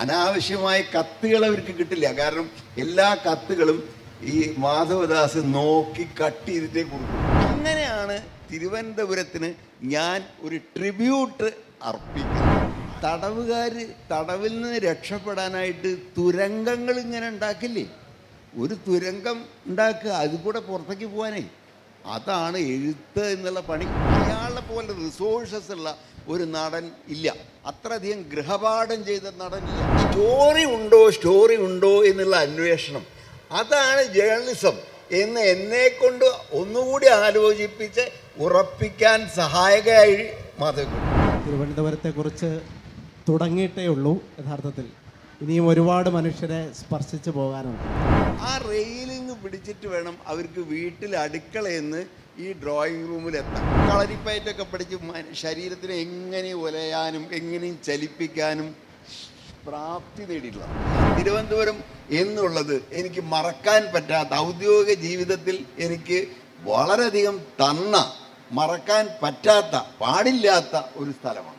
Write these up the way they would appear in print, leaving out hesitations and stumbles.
അനാവശ്യമായ കത്തുകൾ അവർക്ക് കിട്ടില്ല. കാരണം എല്ലാ കത്തുകളും ഈ മാധവദാസ് നോക്കി കട്ട് ചെയ്തിട്ടേ കൊടുക്കും. അങ്ങനെയാണ് തിരുവനന്തപുരത്തിന് ഞാൻ ഒരു ട്രിബ്യൂട്ട് അർപ്പിക്കുന്നത്. തടവുകാർ തടവിൽ നിന്ന് രക്ഷപ്പെടാനായിട്ട് തുരങ്കങ്ങൾ ഇങ്ങനെ ഉണ്ടാക്കില്ലേ, ഒരു തുരങ്കം ഉണ്ടാക്കുക, അത് കൂടെ പുറത്തേക്ക് പോകാനേ. അതാണ് എഴുത്ത് എന്നുള്ള പണി. അയാളെ പോലെ റിസോഴ്സസ് ഉള്ള ഒരു നടൻ ഇല്ല, അത്രയധികം ഗൃഹപാഠം ചെയ്ത നടനില്ല. സ്റ്റോറി ഉണ്ടോ എന്നുള്ള അന്വേഷണം, അതാണ് ജേർണലിസം എന്ന് എന്നെക്കൊണ്ട് ഒന്നുകൂടി ആലോചിപ്പിച്ച് ഉറപ്പിക്കാൻ സഹായകമായി മാധവിക്കുട്ടി. തിരുവനന്തപുരത്തെക്കുറിച്ച് തുടങ്ങിയിട്ടേ ഉള്ളൂ. യഥാർത്ഥത്തിൽ ഇനിയും ഒരുപാട് മനുഷ്യരെ സ്പർശിച്ച് പോകാനുണ്ട്. ആ റെയിലിങ് പിടിച്ചിട്ട് വേണം അവർക്ക് വീട്ടിൽ അടുക്കളയെന്ന് ഈ ഡ്രോയിങ് റൂമിലെത്താം. കളരിപ്പയറ്റൊക്കെ പഠിച്ച് ശരീരത്തിനെ എങ്ങനെ ഉലയാനും എങ്ങനെയും ചലിപ്പിക്കാനും പ്രാപ്തി നേടിയിട്ടുള്ള തിരുവനന്തപുരം എന്നുള്ളത് എനിക്ക് മറക്കാൻ പറ്റാത്ത, ഔദ്യോഗിക ജീവിതത്തിൽ എനിക്ക് വളരെയധികം തന്ന, മറക്കാൻ പറ്റാത്ത, പാടില്ലാത്ത ഒരു സ്ഥലമാണ്.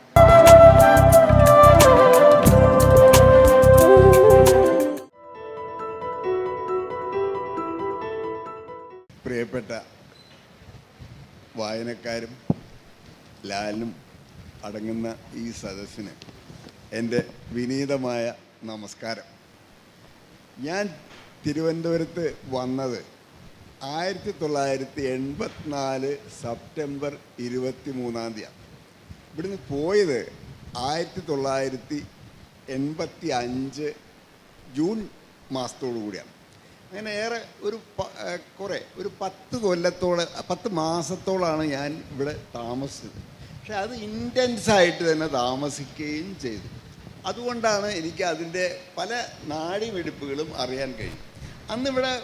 പ്രിയപ്പെട്ട വായനക്കാരും ലാലിനും അടങ്ങുന്ന ഈ സദസ്സിന് എൻ്റെ വിനീതമായ നമസ്കാരം. ഞാൻ തിരുവനന്തപുരത്ത് വന്നത് 1984 സെപ്റ്റംബർ 23 ഇവിടുന്ന് പോയത് 1985 ജൂൺ മാസത്തോടു കൂടിയാണ്. അങ്ങനെ ഏറെ ഒരു 10 മാസത്തോളമാണ് ഞാൻ ഇവിടെ താമസിച്ചത്. പക്ഷെ അത് ഇൻറ്റൻസായിട്ട് തന്നെ താമസിക്കുകയും ചെയ്തു. അതുകൊണ്ടാണ് എനിക്ക് അതിൻ്റെ പല നാഡിമിടിപ്പുകളും അറിയാൻ കഴിയും. അന്നിവിടെ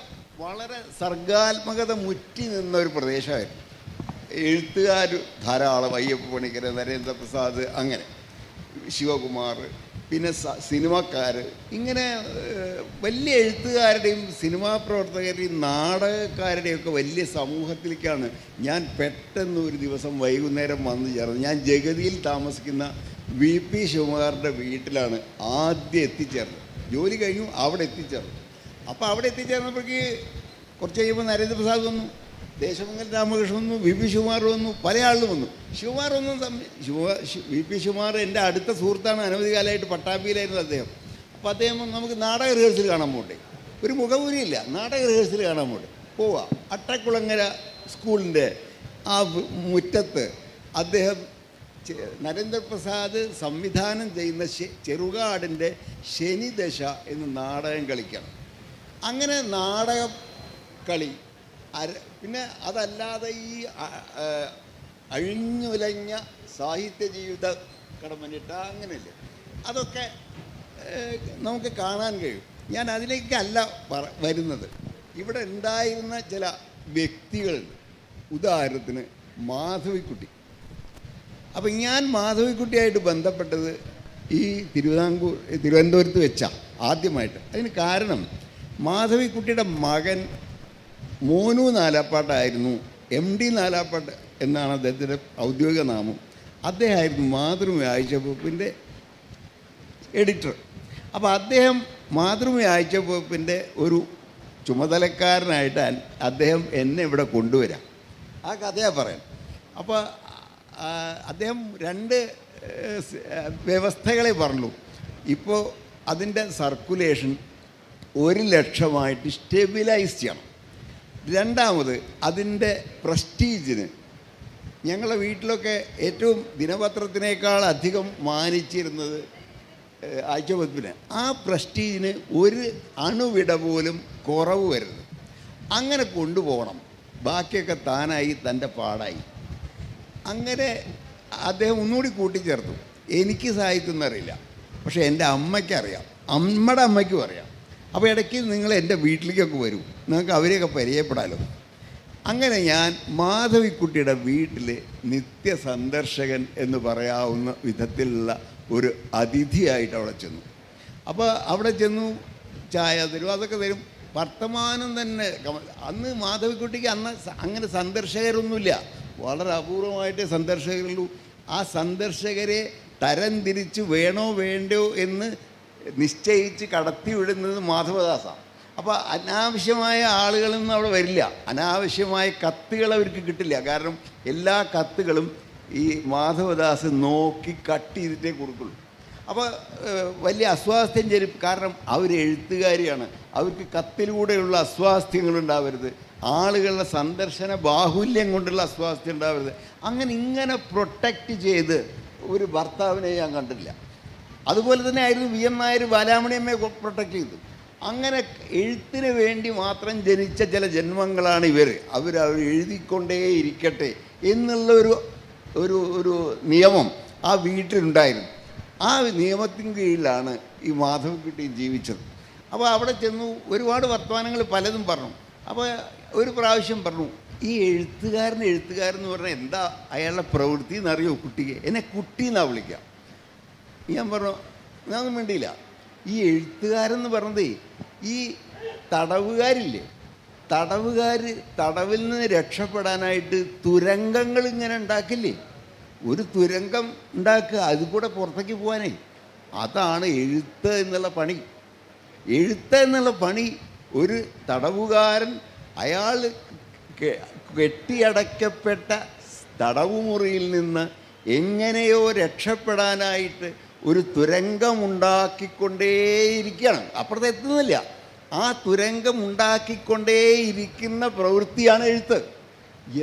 വളരെ സർഗാത്മകത മുറ്റി നിന്ന ഒരു പ്രദേശമായിരുന്നു. എഴുത്തുകാർ ധാരാളം, അയ്യപ്പ പണിക്കർ, നരേന്ദ്രപ്രസാദ്, അങ്ങനെ ശിവകുമാർ, പിന്നെ സിനിമക്കാർ, ഇങ്ങനെ വലിയ എഴുത്തുകാരുടെയും സിനിമാ പ്രവർത്തകരുടെയും നാടകക്കാരുടെയൊക്കെ വലിയ സമൂഹത്തിലേക്കാണ് ഞാൻ പെട്ടെന്ന് ഒരു ദിവസം വൈകുന്നേരം വന്നു ചേർന്നത്. ഞാൻ ജഗതിയിൽ താമസിക്കുന്ന VP ശിവകുമാറിൻ്റെ വീട്ടിലാണ് ആദ്യം എത്തിച്ചേർന്നത്. ജോലി കഴിഞ്ഞു അവിടെ എത്തിച്ചേർന്നു. അപ്പോൾ അവിടെ എത്തിച്ചേർന്നപ്പോഴേക്ക് കുറച്ച് കഴിയുമ്പോൾ നരേന്ദ്രപ്രസാദ് വന്നു, ദേശമംഗൽ രാമകൃഷ്ണൻ വന്നു, VP ശിവകുമാർ വന്നു, പല ആളും വന്നു. ശിവകുമാർ ഒന്നും VP ശിവകുമാർ എൻ്റെ അടുത്ത സുഹൃത്താണ്. അനവധി കാലമായിട്ട് പട്ടാമ്പിയിലായിരുന്നു അദ്ദേഹം. അപ്പോൾ അദ്ദേഹം നമുക്ക് നാടക റിഹേഴ്സൽ കാണാൻ പോകണ്ടേ, ഒരു മുഖപൂരിയില്ല, നാടക റിഹേഴ്സൽ കാണാൻ പോകണ്ടേ, പോവാ. അട്ടക്കുളങ്ങര സ്കൂളിൻ്റെ ആ മുറ്റത്ത് അദ്ദേഹം നരേന്ദ്രപ്രസാദ് സംവിധാനം ചെയ്യുന്ന ചെറുകാടിൻ്റെ ശനിദശ എന്ന് നാടകം കളിക്കണം. അങ്ങനെ നാടക കളി, പിന്നെ അതല്ലാതെ ഈ അഴിഞ്ഞുലഞ്ഞ സാഹിത്യ ജീവിത കടമനിട്ട അങ്ങനെയല്ലേ, അതൊക്കെ നമുക്ക് കാണാൻ കഴിയും. ഞാൻ അതിലേക്കല്ല വരുന്നത്. ഇവിടെ ഉണ്ടായിരുന്ന ചില വ്യക്തികളുണ്ട്. ഉദാഹരണത്തിന് മാധവിക്കുട്ടി. അപ്പം ഞാൻ മാധവിക്കുട്ടിയായിട്ട് ബന്ധപ്പെട്ടത് ഈ തിരുവനന്തപുരത്ത് വെച്ചാണ് ആദ്യമായിട്ട്. അതിന് കാരണം മാധവിക്കുട്ടിയുടെ മകൻ മോനു നാലാപ്പാട്ടായിരുന്നു. MD നാലാപ്പാട്ട് എന്നാണ് അദ്ദേഹത്തിൻ്റെ ഔദ്യോഗിക നാമം. അദ്ദേഹമായിരുന്നു മാതൃഭൂമി ആഴ്ചപ്പൂപ്പിൻ്റെ എഡിറ്റർ. അപ്പോൾ അദ്ദേഹം മാതൃഭൂമി ആഴ്ചപ്പൂപ്പിൻ്റെ ഒരു ചുമതലക്കാരനായിട്ട് അദ്ദേഹം എന്നെ ഇവിടെ കൊണ്ടുവരാം. ആ കഥയാണ് പറയാൻ. അപ്പോൾ അദ്ദേഹം 2 വ്യവസ്ഥകളെ പറഞ്ഞു. ഇപ്പോൾ അതിൻ്റെ സർക്കുലേഷൻ 1,00,000 സ്റ്റെബിലൈസ് ചെയ്യണം. രണ്ടാമത് അതിൻ്റെ പ്രസ്റ്റീജിന്, ഞങ്ങളുടെ വീട്ടിലൊക്കെ ഏറ്റവും ദിനപത്രത്തിനേക്കാൾ അധികം മാനിച്ചിരുന്നത് ആഴ്ചപ്പതിപ്പിന്, ആ പ്രസ്റ്റീജിന് ഒരു അണുവിട പോലും കുറവ് വരുന്നത്. അങ്ങനെ കൊണ്ടുപോകണം, ബാക്കിയൊക്കെ താനായി തൻ്റെ പാടായി. അങ്ങനെ അദ്ദേഹം ഒന്നുകൂടി കൂട്ടിച്ചേർത്തു. എനിക്ക് സാഹിത്യം അറിയില്ല, പക്ഷേ എൻ്റെ അമ്മയ്ക്കറിയാം, അമ്മയുടെ അമ്മയ്ക്കും അറിയാം. അപ്പോൾ ഇടയ്ക്ക് നിങ്ങൾ എൻ്റെ വീട്ടിലേക്കൊക്കെ വരും, നിങ്ങൾക്ക് അവരെയൊക്കെ പരിചയപ്പെടാമല്ലോ. അങ്ങനെ ഞാൻ മാധവിക്കുട്ടിയുടെ വീട്ടിൽ നിത്യസന്ദർശകൻ എന്ന് പറയാവുന്ന വിധത്തിലുള്ള ഒരു അതിഥിയായിട്ട് അവിടെ ചെന്നു. അപ്പോൾ അവിടെ ചെന്നു, ചായ തരും, അതൊക്കെ തരും, വർത്തമാനം തന്നെ. അന്ന് മാധവിക്കുട്ടിക്ക് അങ്ങനെ സന്ദർശകരൊന്നുമില്ല, വളരെ അപൂർവമായിട്ടേ സന്ദർശകരുള്ളൂ. ആ സന്ദർശകരെ തരംതിരിച്ച് വേണോ വേണ്ടയോ എന്ന് നിശ്ചയിച്ച് കടത്തിവിടുന്നത് മാധവദാസാണ്. അപ്പോൾ അനാവശ്യമായ ആളുകളൊന്നും അവിടെ വരില്ല, അനാവശ്യമായ കത്തുകൾ അവർക്ക് കിട്ടില്ല. കാരണം എല്ലാ കത്തുകളും ഈ മാധവദാസ് നോക്കി കട്ട് ചെയ്തിട്ടേ കൊടുക്കുള്ളൂ. അപ്പോൾ വലിയ അസ്വാസ്ഥ്യം ചെരും. കാരണം അവർ എഴുത്തുകാരിയാണ്, അവർക്ക് കത്തിലൂടെയുള്ള അസ്വാസ്ഥ്യങ്ങൾ ഉണ്ടാവരുത്, ആളുകളുടെ സന്ദർശന ബാഹുല്യം കൊണ്ടുള്ള അസ്വാസ്ഥ്യം ഉണ്ടാവരുത്. ഇങ്ങനെ പ്രൊട്ടക്റ്റ് ചെയ്ത് ഒരു ഭർത്താവിനെ ഞാൻ കണ്ടില്ല. അതുപോലെ തന്നെ ആയിരുന്നു VM നായർ ബാലാമണിയമ്മയെ പ്രൊട്ടക്റ്റ് ചെയ്തു. അങ്ങനെ എഴുത്തിന് വേണ്ടി മാത്രം ജനിച്ച ചില ജന്മങ്ങളാണ് ഇവർ. അവർ എഴുതിക്കൊണ്ടേ ഇരിക്കട്ടെ എന്നുള്ള ഒരു നിയമം ആ വീട്ടിലുണ്ടായിരുന്നു. ആ നിയമത്തിന് കീഴിലാണ് ഈ മാധവൻകുട്ടി ജീവിച്ചത്. അപ്പോൾ അവിടെ ചെന്നു ഒരുപാട് വർത്തമാനങ്ങൾ പലതും പറഞ്ഞു. അപ്പോൾ ഒരു പ്രാവശ്യം പറഞ്ഞു, ഈ എഴുത്തുകാരൻ എന്ന് പറഞ്ഞാൽ എന്താ അയാളുടെ പ്രവൃത്തി എന്നറിയോ? കുട്ടിക്ക് എന്നെ കുട്ടി എന്നാ വിളിക്കാം. ഞാൻ പറഞ്ഞു, ഞാനൊന്നും വേണ്ടിയില്ല. ഈ എഴുത്തുകാരെന്ന് പറഞ്ഞതേ ഈ തടവുകാരില്ലേ, തടവിൽ നിന്ന് രക്ഷപ്പെടാനായിട്ട് തുരങ്കങ്ങൾ ഇങ്ങനെ ഉണ്ടാക്കില്ലേ, ഒരു തുരങ്കം ഉണ്ടാക്കുക, അത് കൂടെ പുറത്തേക്ക് പോകാനേ. അതാണ് എഴുത്ത് എന്നുള്ള പണി. എഴുത്ത് എന്നുള്ള പണി ഒരു തടവുകാരൻ അയാൾ കെട്ടിയടക്കപ്പെട്ട തടവുമുറിയിൽ നിന്ന് എങ്ങനെയോ രക്ഷപ്പെടാനായിട്ട് ഒരു തുരങ്കമുണ്ടാക്കിക്കൊണ്ടേയിരിക്കുകയാണ്. അപ്പുറത്ത് എത്തുന്നില്ല. ആ തുരങ്കമുണ്ടാക്കിക്കൊണ്ടേയിരിക്കുന്ന പ്രവൃത്തിയാണ് എഴുത്ത്.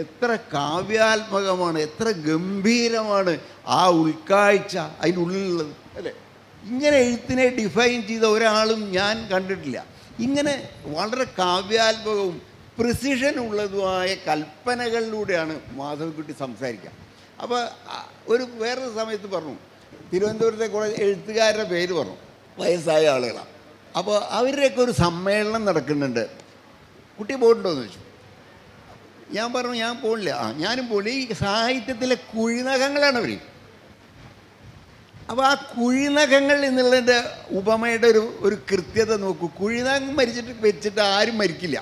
എത്ര കാവ്യാത്മകമാണ്, എത്ര ഗംഭീരമാണ് ആ ഉൾക്കാഴ്ച അതിനുള്ളിലുള്ളത്, അല്ലേ? ഇങ്ങനെ എഴുത്തിനെ ഡിഫൈൻ ചെയ്ത ഒരാളും ഞാൻ കണ്ടിട്ടില്ല. ഇങ്ങനെ വളരെ കാവ്യാത്മകവും പ്രിസിഷൻ ഉള്ളതുമായ കൽപ്പനകളിലൂടെയാണ് മാധവൻകുട്ടി സംസാരിക്കുക. അപ്പോൾ വേറൊരു സമയത്ത് പറഞ്ഞു, തിരുവനന്തപുരത്തെ കുറേ എഴുത്തുകാരുടെ പേര് പറഞ്ഞു, വയസ്സായ ആളുകളാണ്. അപ്പോൾ അവരുടെയൊക്കെ ഒരു സമ്മേളനം നടക്കുന്നുണ്ട്, കുട്ടി പോയിട്ടുണ്ടോയെന്ന് ചോദിച്ചു. ഞാൻ പറഞ്ഞു, ഞാൻ പോണില്ല. ഞാനും പോണില്ല. ഈ സാഹിത്യത്തിലെ കുഴിനഖങ്ങളാണ് അവർ. അപ്പോൾ ആ കുഴിനഖങ്ങൾ എന്നുള്ളതിൻ്റെ ഉപമയുടെ ഒരു കൃത്യത നോക്കൂ. കുഴിനഖം വെച്ചിട്ട് ആരും മരിക്കില്ല.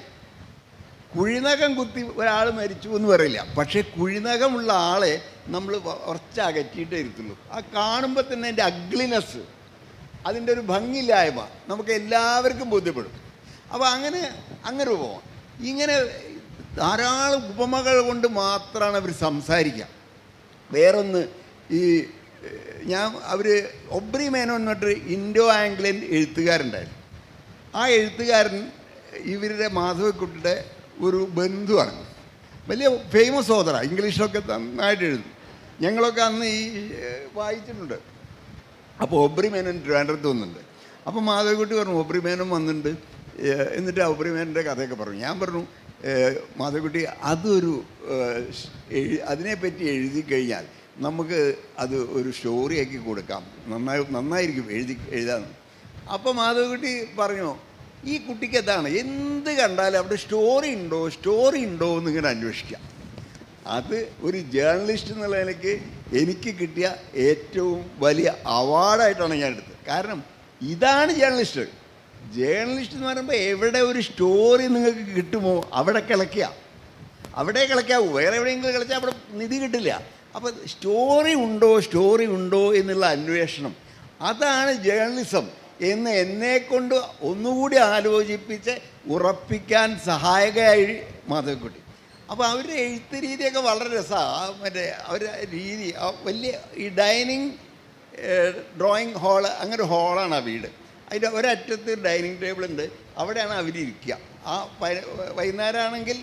കുഴിനഖം കുത്തി ഒരാൾ മരിച്ചു എന്ന് പറയില്ല. പക്ഷേ കുഴിനഖമുള്ള ആളെ നമ്മൾ കുറച്ച് അകറ്റിയിട്ടേ ഇരുത്തുള്ളൂ. ആ കാണുമ്പോൾ തന്നെ അതിൻ്റെ അഗ്ലിനെസ്, അതിൻ്റെ ഒരു ഭംഗിയില്ലായ്മ നമുക്ക് എല്ലാവർക്കും ബോധ്യപ്പെടും. അപ്പോൾ അങ്ങനെ ഉപമ, ഇങ്ങനെ ധാരാളം ഉപമകൾ കൊണ്ട് മാത്രമാണ് അവർ സംസാരിക്കുക. വേറൊന്ന്, അവർ ഒബ്രി മേനോൻ എന്നിട്ട് ഇൻഡോ ആംഗ്ലൻ എഴുത്തുകാരുണ്ടായിരുന്നു. ആ എഴുത്തുകാരൻ ഇവരുടെ മാധവൻകുട്ടിയുടെ ഒരു ബന്ധുവാണ്. വലിയ ഫേമസ് ഓതറാണ്, ഇംഗ്ലീഷൊക്കെ നന്നായിട്ട് എഴുതും. ഞങ്ങളൊക്കെ അന്ന് വായിച്ചിട്ടുണ്ട്. അപ്പോൾ ഒബ്രി മേനോൻ ട്രിവാൻഡ്രത്ത് വന്നിട്ടുണ്ട്. അപ്പോൾ മാധവൻകുട്ടി പറഞ്ഞു, ഒബ്രി മേനോൻ വന്നിട്ടുണ്ട്. എന്നിട്ട് ഒബ്രി മേനോൻ്റെ കഥയൊക്കെ പറഞ്ഞു. ഞാൻ പറഞ്ഞു, മാധവൻകുട്ടി അതിനെപ്പറ്റി എഴുതി കഴിഞ്ഞാൽ നമുക്ക് അത് ഒരു സ്റ്റോറിയാക്കി കൊടുക്കാം, നന്നായിരിക്കും എഴുതാൻ. അപ്പോൾ മാധവൻകുട്ടി പറഞ്ഞു, ഈ കുട്ടിക്ക് എന്താണ്, എന്ത് കണ്ടാലും അവിടെ സ്റ്റോറി ഉണ്ടോ എന്നിങ്ങനെ അന്വേഷിക്കാം. അത് ഒരു ജേർണലിസ്റ്റ് എന്നുള്ള നിലയ്ക്ക് എനിക്ക് കിട്ടിയ ഏറ്റവും വലിയ അവാർഡായിട്ടാണ് ഞാൻ എടുത്തത്. കാരണം ഇതാണ് ജേർണലിസ്റ്റ് എന്ന് പറയുമ്പോൾ എവിടെ ഒരു സ്റ്റോറി നിങ്ങൾക്ക് കിട്ടുമോ അവിടെ കിളയ്ക്കാവൂ. വേറെ എവിടെയെങ്കിലും കളിച്ചാൽ അവിടെ നിധി കിട്ടില്ല. അപ്പോൾ സ്റ്റോറി ഉണ്ടോ എന്നുള്ള അന്വേഷണം, അതാണ് ജേർണലിസം എന്ന് എന്നെക്കൊണ്ട് ഒന്നുകൂടി ആലോചിപ്പിച്ച് ഉറപ്പിക്കാൻ സഹായകമായി മാധവൻകുട്ടി. അപ്പോൾ അവരുടെ എഴുത്ത് രീതിയൊക്കെ വളരെ രസമാണ്. അവരുടെ രീതി വലിയ ഈ ഡ്രോയിങ് ഹാള്, അങ്ങനെ ഒരു ഹാളാണ് ആ വീട്. അതിൻ്റെ ഒരറ്റത്ത് ഡൈനിങ് ടേബിളുണ്ട്, അവിടെയാണ് അവരിയ്ക്കുക. ആ വൈകുന്നേരം ആണെങ്കിൽ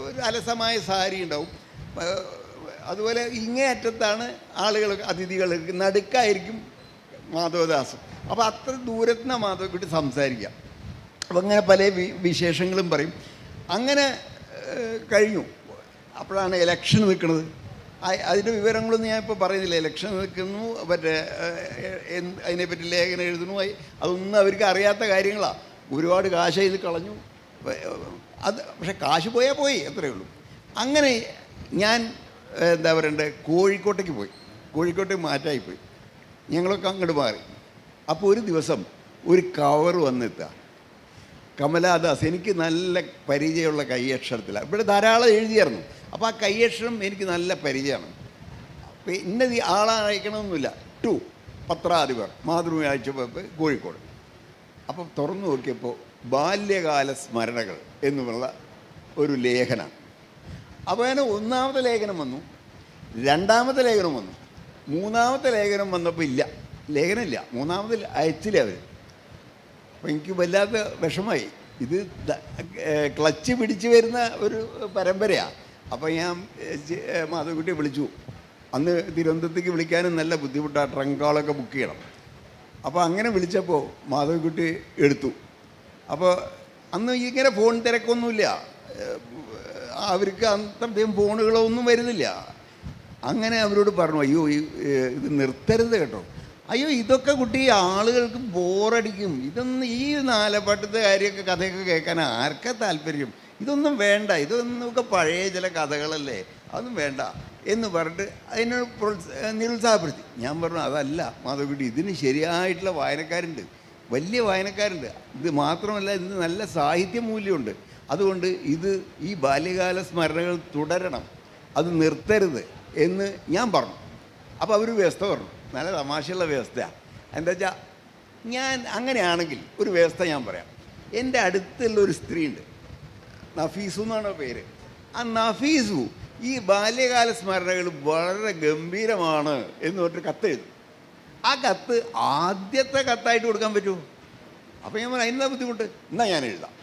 ഒരു അലസമായ സാരി ഉണ്ടാവും. അതുപോലെ ഇങ്ങേ അറ്റത്താണ് അതിഥികൾ, നടുക്കായിരിക്കും മാധവദാസ്. അപ്പോൾ അത്ര ദൂരത്തിന് മാധവൻകുട്ടി സംസാരിക്കാം. അപ്പം അങ്ങനെ പല വിശേഷങ്ങളും പറയും. അങ്ങനെ കഴിഞ്ഞു. അപ്പോഴാണ് ഇലക്ഷൻ നിൽക്കുന്നത്. അതിൻ്റെ വിവരങ്ങളൊന്നും ഞാൻ ഇപ്പോൾ പറയുന്നില്ല. ഇലക്ഷൻ നിൽക്കുന്നു, അതിനെപ്പറ്റി ലേഖനം എഴുതുന്നു, അതൊന്നും അവർക്ക് അറിയാത്ത കാര്യങ്ങളാണ്. ഒരുപാട് കാശ് ഇത് കളഞ്ഞു. പക്ഷെ കാശ് പോയാൽ പോയി, അത്രയേ ഉള്ളൂ. അങ്ങനെ ഞാൻ എന്താ പറയണ്ടേ, കോഴിക്കോട്ടേക്ക് മാറ്റായിപ്പോയി. ഞങ്ങളൊക്കെ അങ്ങോട്ട് മാറി. അപ്പോൾ ഒരു ദിവസം ഒരു കവർ വന്നെത്തുക, കമലാദാസ്. എനിക്ക് നല്ല പരിചയമുള്ള കൈയക്ഷരത്തിലാണ്. ഇവിടെ ധാരാളം എഴുതിയായിരുന്നു. അപ്പോൾ ആ കൈയക്ഷരം എനിക്ക് നല്ല പരിചയമാണ്. ഇന്നത് ആളയക്കണമെന്നില്ല, ടു പത്രാധിപർ മാതൃഭൂമി ആഴ്ചപ്പതിപ്പ് കോഴിക്കോട്. അപ്പം തുറന്നു നോക്കിയപ്പോൾ ബാല്യകാല സ്മരണകൾ എന്നുള്ള ഒരു ലേഖനമാണ്. അപ്പോൾ അതിന് ഒന്നാമത്തെ ലേഖനം വന്നു, രണ്ടാമത്തെ ലേഖനം വന്നു, മൂന്നാമത്തെ ലേഖനം വന്നപ്പോൾ ഇല്ല, ലേഖനമില്ല, മൂന്നാമത് അയച്ചില്ല അവർ. അപ്പോൾ എനിക്ക് വല്ലാത്ത വിഷമായി. ഇത് ക്ലച്ച് പിടിച്ച് വരുന്ന ഒരു പരമ്പരയാണ്. അപ്പോൾ ഞാൻ മാധവക്കുട്ടിയെ വിളിച്ചു. അന്ന് തിരുവനന്തപുരത്തേക്ക് വിളിക്കാനും നല്ല ബുദ്ധിമുട്ടാണ്, ട്രങ്ക് കോളൊക്കെ ബുക്ക് ചെയ്യണം. അപ്പോൾ അങ്ങനെ വിളിച്ചപ്പോൾ മാധവക്കുട്ടി എടുത്തു. അപ്പോൾ അന്ന് ഇങ്ങനെ ഫോൺ തിരക്കൊന്നുമില്ല, അവർക്ക് അത്രയും ഫോണുകളോ ഒന്നും വരുന്നില്ല. അങ്ങനെ അവരോട് പറഞ്ഞു, അയ്യോ ഇത് നിർത്തരുത് കേട്ടോ, അയ്യോ ഇതൊക്കെ കുട്ടി ആളുകൾക്ക് ബോറടിക്കും, ഇതൊന്നും ഈ നാലപ്പാട്ടത്തെ കാര്യമൊക്കെ കഥയൊക്കെ കേൾക്കാൻ ആർക്കാ താല്പര്യം, ഇതൊന്നും വേണ്ട, ഇതൊന്നൊക്കെ പഴയ ചില കഥകളല്ലേ, അതൊന്നും വേണ്ട എന്ന് പറഞ്ഞിട്ട് അതിനെ നിരുത്സാഹപ്പെടുത്തി. ഞാൻ പറഞ്ഞു, അതല്ല മാധവക്കുട്ടി, ഇതിന് ശരിയായിട്ടുള്ള വായനക്കാരുണ്ട്, വലിയ വായനക്കാരുണ്ട്. ഇത് മാത്രമല്ല, ഇതിന് നല്ല സാഹിത്യ മൂല്യമുണ്ട്. അതുകൊണ്ട് ഈ ബാല്യകാല സ്മരണകൾ തുടരണം, അത് നിർത്തരുത് എന്ന് ഞാൻ പറഞ്ഞു. അപ്പോൾ അവർ വ്യവസ്ഥ പറഞ്ഞു, നല്ല തമാശയുള്ള വ്യവസ്ഥയാണ്. എന്താ വെച്ചാൽ, ഞാൻ അങ്ങനെയാണെങ്കിൽ ഒരു വ്യവസ്ഥ ഞാൻ പറയാം. എൻ്റെ അടുത്തുള്ള ഒരു സ്ത്രീയുണ്ട്, നഫീസു എന്നാണ് പേര്. ആ നഫീസു ഈ ബാല്യകാല സ്മരണകൾ വളരെ ഗംഭീരമാണ് എന്ന് പറഞ്ഞിട്ട് കത്തെഴുതും. ആ കത്ത് ആദ്യത്തെ കത്തായിട്ട് കൊടുക്കാൻ പറ്റുമോ? അപ്പോൾ ഞാൻ പറഞ്ഞു, അതിനെന്താ ബുദ്ധിമുട്ട്, എന്നാൽ ഞാൻ എഴുതാം.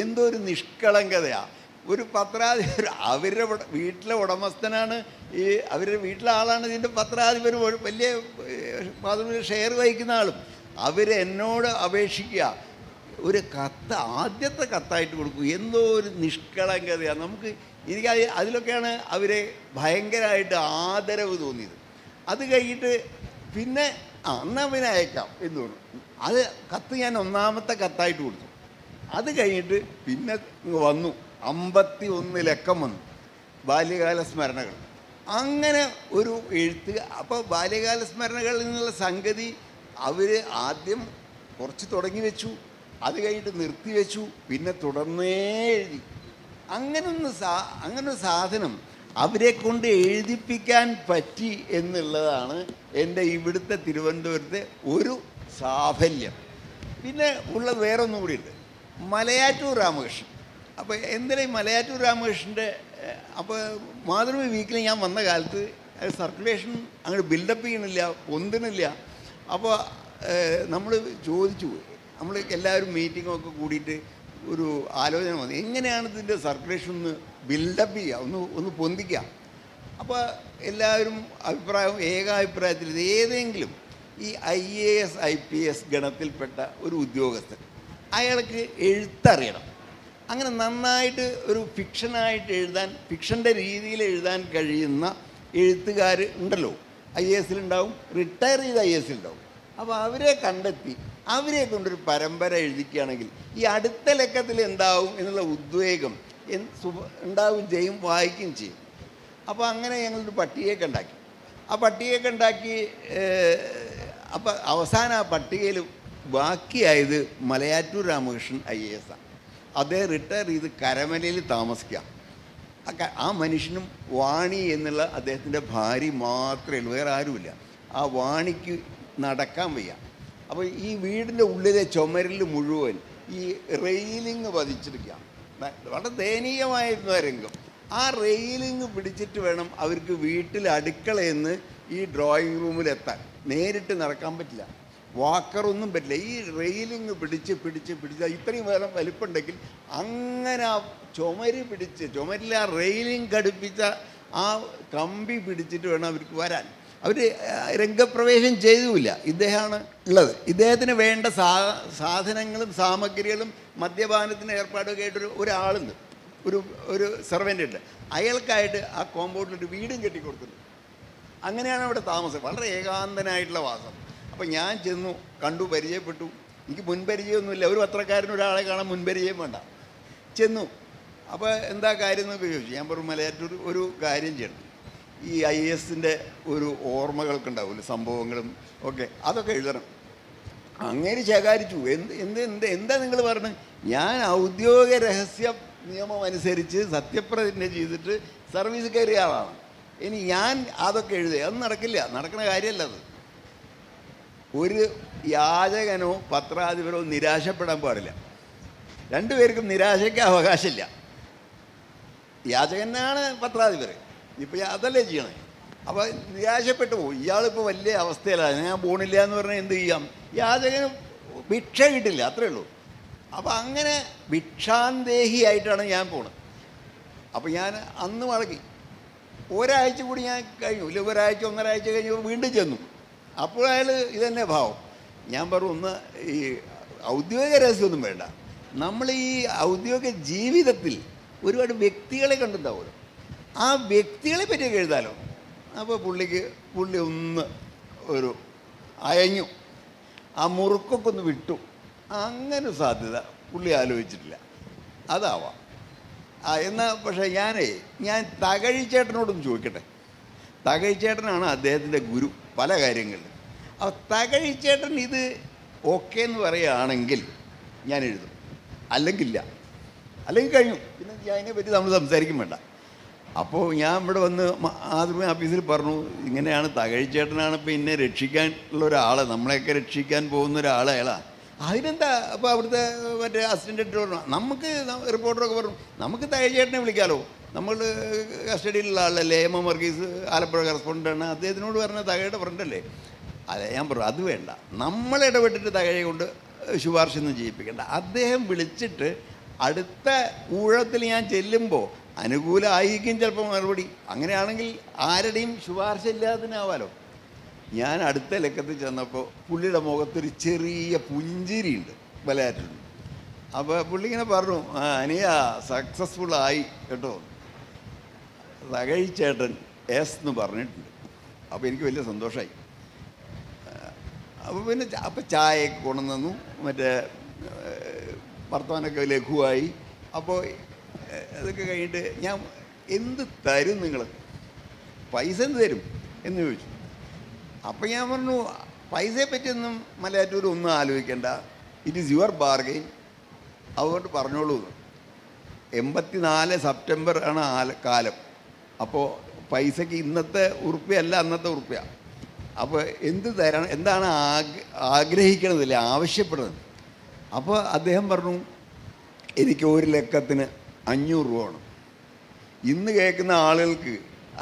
എന്തോ ഒരു നിഷ്കളങ്കതയാണ്. ഒരു പത്രാധിപർ, അവരുടെ വീട്ടിലെ ഉടമസ്ഥനാണ്, ഈ അവരുടെ വീട്ടിലെ ആളാണ് ഇതിൻ്റെ പത്രാധിപരും വലിയ മാതൃഭൂമിയിൽ ഷെയർ വഹിക്കുന്ന ആളും. അവരെന്നോട് അപേക്ഷിക്കുക, ഒരു കത്ത് ആദ്യത്തെ കത്തായിട്ട് കൊടുക്കും. എന്തോ ഒരു നിഷ്കളങ്കതയാണ്. എനിക്ക് അതിലൊക്കെയാണ് അവരെ ഭയങ്കരമായിട്ട് ആദരവ് തോന്നിയത്. അത് കഴിഞ്ഞിട്ട് പിന്നെ എന്നാൽ പിന്നെ അയക്കാം എന്ന് പറഞ്ഞു. അത് കത്ത് ഞാൻ ഒന്നാമത്തെ കത്തായിട്ട് കൊടുത്തു. അത് കഴിഞ്ഞിട്ട് പിന്നെ വന്നു 51 ലക്കം വന്നു, ബാല്യകാല സ്മരണകൾ. അങ്ങനെ ഒരു എഴുത്ത്. അപ്പോൾ ബാല്യകാല സ്മരണകളിൽ നിന്നുള്ള സംഗതി അവർ ആദ്യം കുറച്ച് തുടങ്ങി വെച്ചു, അത് കഴിഞ്ഞിട്ട് നിർത്തി വെച്ചു, പിന്നെ തുടർന്നേ എഴുതി. അങ്ങനൊരു സാധനം അവരെ കൊണ്ട് എഴുതിപ്പിക്കാൻ പറ്റി എന്നുള്ളതാണ് എൻ്റെ ഇവിടുത്തെ തിരുവനന്തപുരത്തെ ഒരു സാഫല്യം. പിന്നെ ഉള്ളത് വേറൊന്നും കൂടിയുണ്ട്, മലയാറ്റൂർ രാമകൃഷ്ണൻ. അപ്പോൾ എന്തിനാ ഈ മലയാറ്റൂർ രാമകൃഷ്ണൻ്റെ, അപ്പോൾ മാതൃഭൂമി വീക്കിൽ ഞാൻ വന്ന കാലത്ത് സർക്കുലേഷൻ അങ്ങോട്ട് ബിൽഡപ്പ് ചെയ്യണില്ല, പൊന്തുന്നില്ല. അപ്പോൾ നമ്മൾ ചോദിച്ചു, നമ്മൾ എല്ലാവരും മീറ്റിങ്ങൊക്കെ കൂടിയിട്ട് ഒരു ആലോചന വന്നു, എങ്ങനെയാണ് ഇതിൻ്റെ സർക്കുലേഷൻ ഒന്ന് ബിൽഡപ്പ് ചെയ്യുക, ഒന്ന് പൊന്തിക്കുക. അപ്പോൾ എല്ലാവരും ഏകാഭിപ്രായത്തിൽ ഏതെങ്കിലും ഈ IAS IPS ഗണത്തിൽപ്പെട്ട ഒരു ഉദ്യോഗസ്ഥൻ, അയാൾക്ക് എഴുത്തറിയണം. അങ്ങനെ നന്നായിട്ട് ഒരു ഫിക്ഷനായിട്ട് എഴുതാൻ, ഫിക്ഷൻ്റെ രീതിയിൽ എഴുതാൻ കഴിയുന്ന എഴുത്തുകാർ ഉണ്ടല്ലോ, IASലുണ്ടാവും, റിട്ടയർ ചെയ്ത IASലുണ്ടാവും. അപ്പോൾ അവരെ കണ്ടെത്തി അവരെ കൊണ്ടൊരു പരമ്പര എഴുതിക്കുകയാണെങ്കിൽ ഈ അടുത്ത ലക്കത്തിൽ എന്താവും എന്നുള്ള ഉദ്വേഗം ഉണ്ടാവുകയും ചെയ്യും, വായിക്കുകയും ചെയ്യും. അപ്പോൾ അങ്ങനെ ഞങ്ങളൊരു പട്ടികയൊക്കെ ഉണ്ടാക്കി. ആ പട്ടികയൊക്കെ ഉണ്ടാക്കി അപ്പോൾ അവസാനം ആ പട്ടികയിൽ ബാക്കിയായത് മലയാറ്റൂർ രാമകൃഷ്ണൻ IAS ആണ്. അദ്ദേഹം റിട്ടയർ ചെയ്ത് കരമലയിൽ താമസിക്കാം. ആ മനുഷ്യനും വാണി എന്നുള്ള അദ്ദേഹത്തിൻ്റെ ഭാര്യ മാത്രമേ ഉള്ളൂ, വേറെ ആരുമില്ല. ആ വാണിക്ക് നടക്കാൻ വയ്യ. അപ്പോൾ ഈ വീടിൻ്റെ ഉള്ളിലെ ചുമരിൽ മുഴുവൻ ഈ റെയിലിങ് പതിച്ചിരിക്കുക. വളരെ ദയനീയമായിരുന്ന രംഗം. ആ റെയിലിങ് പിടിച്ചിട്ട് വേണം അവർക്ക് വീട്ടിൽ അടുക്കളയിൽ നിന്ന് ഈ ഡ്രോയിങ് റൂമിലെത്താൻ. നേരിട്ട് നടക്കാൻ പറ്റില്ല, വാക്കറൊന്നും പറ്റില്ല. ഈ റെയിലിങ് പിടിച്ച് ഇത്രയും നേരം വലിപ്പമുണ്ടെങ്കിൽ അങ്ങനെ ആ ചുമരിൽ ആ റെയിലിങ് ഘടിപ്പിച്ച ആ കമ്പി പിടിച്ചിട്ട് വേണം അവർക്ക് വരാൻ. അവർ രംഗപ്രവേശം ചെയ്തുമില്ല. ഇദ്ദേഹമാണ് ഉള്ളത്. ഇദ്ദേഹത്തിന് വേണ്ട സാധനങ്ങളും സാമഗ്രികളും മദ്യപാനത്തിന് ഏർപ്പാടൊക്കെ ആയിട്ടൊരു ഒരാളുണ്ട്, ഒരു സെർവൻ്റ് ഉണ്ട്. അയാൾക്കായിട്ട് ആ കോമ്പൗണ്ടിലൊരു വീടും കെട്ടിക്കൊടുത്തിട്ടുണ്ട്. അങ്ങനെയാണ് അവിടെ താമസം, വളരെ ഏകാന്തനായിട്ടുള്ള വാസം. അപ്പോൾ ഞാൻ ചെന്നു, കണ്ടു, പരിചയപ്പെട്ടു. എനിക്ക് മുൻപരിചയമൊന്നുമില്ല, ഒരു പത്രക്കാരന് ഒരാളെ കാണാൻ മുൻപരിചയം വേണ്ട. ചെന്നു. അപ്പോൾ എന്താ കാര്യം എന്നൊക്കെ ചോദിച്ചു. ഞാൻ പറഞ്ഞു, മലയാറ്റൂർ ഒരു കാര്യം ചെയ്യണം, ഈ IASൻ്റെ ഒരു ഓർമ്മകൾക്കുണ്ടാവില്ല, സംഭവങ്ങളും ഒക്കെ, അതൊക്കെ എഴുതണം. അങ്ങനെ ശകാരിച്ചു. എന്താ നിങ്ങൾ പറഞ്ഞത്? ഞാൻ ഔദ്യോഗിക രഹസ്യ നിയമം അനുസരിച്ച് സത്യപ്രതിജ്ഞ ചെയ്തിട്ട് സർവീസ് കയറിയ ആളാണ്. ഇനി ഞാൻ അതൊക്കെ എഴുതുക, അത് നടക്കില്ല, നടക്കുന്ന കാര്യമല്ല അത്. ഒരു യാചകനോ പത്രാധിപരോ നിരാശപ്പെടാൻ പാടില്ല. രണ്ടുപേർക്കും നിരാശയ്ക്ക് അവകാശമില്ല. യാചകനാണ് പത്രാധിപർ, ഇപ്പം അതല്ലേ ചെയ്യണേ. അപ്പോൾ നിരാശപ്പെട്ടു പോകും. ഇയാളിപ്പോൾ വലിയ അവസ്ഥയിലാണ്, ഞാൻ പോണില്ല എന്ന് പറഞ്ഞാൽ എന്ത് ചെയ്യാം? യാചകന് ഭിക്ഷ കിട്ടില്ല, അത്രേ ഉള്ളൂ. അപ്പോൾ അങ്ങനെ ഭിക്ഷാന്തേഹിയായിട്ടാണ് ഞാൻ പോണത്. അപ്പോൾ ഞാൻ അന്ന് മടക്കി. ഒരാഴ്ച കൂടി ഞാൻ കഴിഞ്ഞു, ഇല്ല ഒരാഴ്ച ഒന്നരാഴ്ച കഴിഞ്ഞ് വീണ്ടും ചെന്നു. അപ്പോൾ അയാൾ ഇതന്നെ ഭാവം. ഞാൻ പറഞ്ഞു, ഒന്ന് ഈ ഔദ്യോഗിക രഹസ്യമൊന്നും വേണ്ട, നമ്മൾ ഈ ഔദ്യോഗിക ജീവിതത്തിൽ ഒരുപാട് വ്യക്തികളെ കണ്ടിട്ടുണ്ടാവുമല്ലോ, ആ വ്യക്തികളെ പറ്റിയൊക്കെ എഴുതാലോ. അപ്പോൾ പുള്ളി ഒന്ന് ഒരു അയഞ്ഞു, ആ മുറുക്കൊക്കെ ഒന്ന് വിട്ടു. അങ്ങനെ സാധ്യത പുള്ളി ആലോചിച്ചിട്ടില്ല. അതാവാം. എന്നാൽ പക്ഷേ ഞാൻ തകഴിച്ചേട്ടനോടൊന്ന് ചോദിക്കട്ടെ. തകഴിച്ചേട്ടനാണ് അദ്ദേഹത്തിൻ്റെ ഗുരു പല കാര്യങ്ങളിലും. അപ്പോൾ തകഴിച്ചേട്ടൻ ഇത് ഓക്കെ എന്ന് പറയുകയാണെങ്കിൽ ഞാൻ എഴുതും, അല്ലെങ്കിൽ കഴിഞ്ഞു. പിന്നെ അതിനെപ്പറ്റി നമ്മൾ സംസാരിക്കും വേണ്ട. അപ്പോൾ ഞാൻ ഇവിടെ വന്ന് ആദ്യമേ ഓഫീസിൽ പറഞ്ഞു, ഇങ്ങനെയാണ് തകഴിച്ചേട്ടനാണ് ഇപ്പോൾ ഇന്നെ രക്ഷിക്കാനുള്ള ഒരാൾ, നമ്മളെയൊക്കെ രക്ഷിക്കാൻ പോകുന്ന ഒരാൾ അയാളാണ്. അതിനെന്താ? അപ്പോൾ അവിടുത്തെ മറ്റേ അസിസ്റ്റൻ്റ് എഡിറ്റർ പറഞ്ഞു, നമുക്ക് റിപ്പോർട്ടറൊക്കെ പറഞ്ഞു നമുക്ക് തകഴിച്ചേട്ടനെ വിളിക്കാമല്ലോ, നമ്മൾ കസ്റ്റഡിയിലുള്ള ആളല്ലേ, എം എം വർഗീസ് ആലപ്പുഴ കറസ്പോണ്ടൻ്റാണ്, അദ്ദേഹത്തിനോട് പറഞ്ഞ തകഴിയുടെ ഫ്രണ്ടല്ലേ. അതെ, ഞാൻ പറഞ്ഞു അത് വേണ്ട, നമ്മൾ ഇടപെട്ടിട്ട് തകഴയെ കൊണ്ട് ശുപാർശ ഒന്നും ചെയ്യിപ്പിക്കേണ്ട. അദ്ദേഹം വിളിച്ചിട്ട് അടുത്ത ഊഴത്തിൽ ഞാൻ ചെല്ലുമ്പോൾ അനുകൂലമായിരിക്കും ചിലപ്പോൾ മറുപടി. അങ്ങനെയാണെങ്കിൽ ആരുടെയും ശുപാർശ ഇല്ലാതിനാവാലോ. ഞാൻ അടുത്ത ലക്കത്തിൽ ചെന്നപ്പോൾ പുള്ളിയുടെ മുഖത്തൊരു ചെറിയ പുഞ്ചിരിയുണ്ട്, മലയാറ്റിലുണ്ട്. അപ്പോൾ പുള്ളി ഇങ്ങനെ പറഞ്ഞു, അനിയ സക്സസ്ഫുള്ളായി കേട്ടോ, തകഴിച്ചേട്ടൻ എസ് എന്ന് പറഞ്ഞിട്ടുണ്ട്. അപ്പോൾ എനിക്ക് വലിയ സന്തോഷമായി. അപ്പോൾ പിന്നെ ചായയൊക്കെ കൊണ്ടുവന്നു, മറ്റേ വർത്തമാനമൊക്കെ ലഘുവായി. അപ്പോൾ അതൊക്കെ കഴിഞ്ഞിട്ട് ഞാൻ, എന്ത് തരും നിങ്ങൾ, പൈസ എന്ത് തരും എന്ന് ചോദിച്ചു. അപ്പം ഞാൻ പറഞ്ഞു, പൈസയെ പറ്റിയൊന്നും മലയാറ്റൂർ ഒന്നും ആലോചിക്കേണ്ട, ഇറ്റ് ഈസ് യുവർ ബാർഗെയിൻ, അതുകൊണ്ട് പറഞ്ഞോളൂ. 84 സെപ്റ്റംബർ ആണ് കാലം. അപ്പോൾ പൈസയ്ക്ക് ഇന്നത്തെ ഉറുപ്പ്യല്ല അന്നത്തെ ഉറുപ്പ്യ. അപ്പോൾ എന്ത് തരണം, എന്താണ് ആഗ്രഹിക്കണതില്ലേ, ആവശ്യപ്പെടുന്നത്. അപ്പോൾ അദ്ദേഹം പറഞ്ഞു, എനിക്ക് 1 ലക്കത്തിന് 500 രൂപ വേണം. ഇന്ന് കേൾക്കുന്ന ആളുകൾക്ക്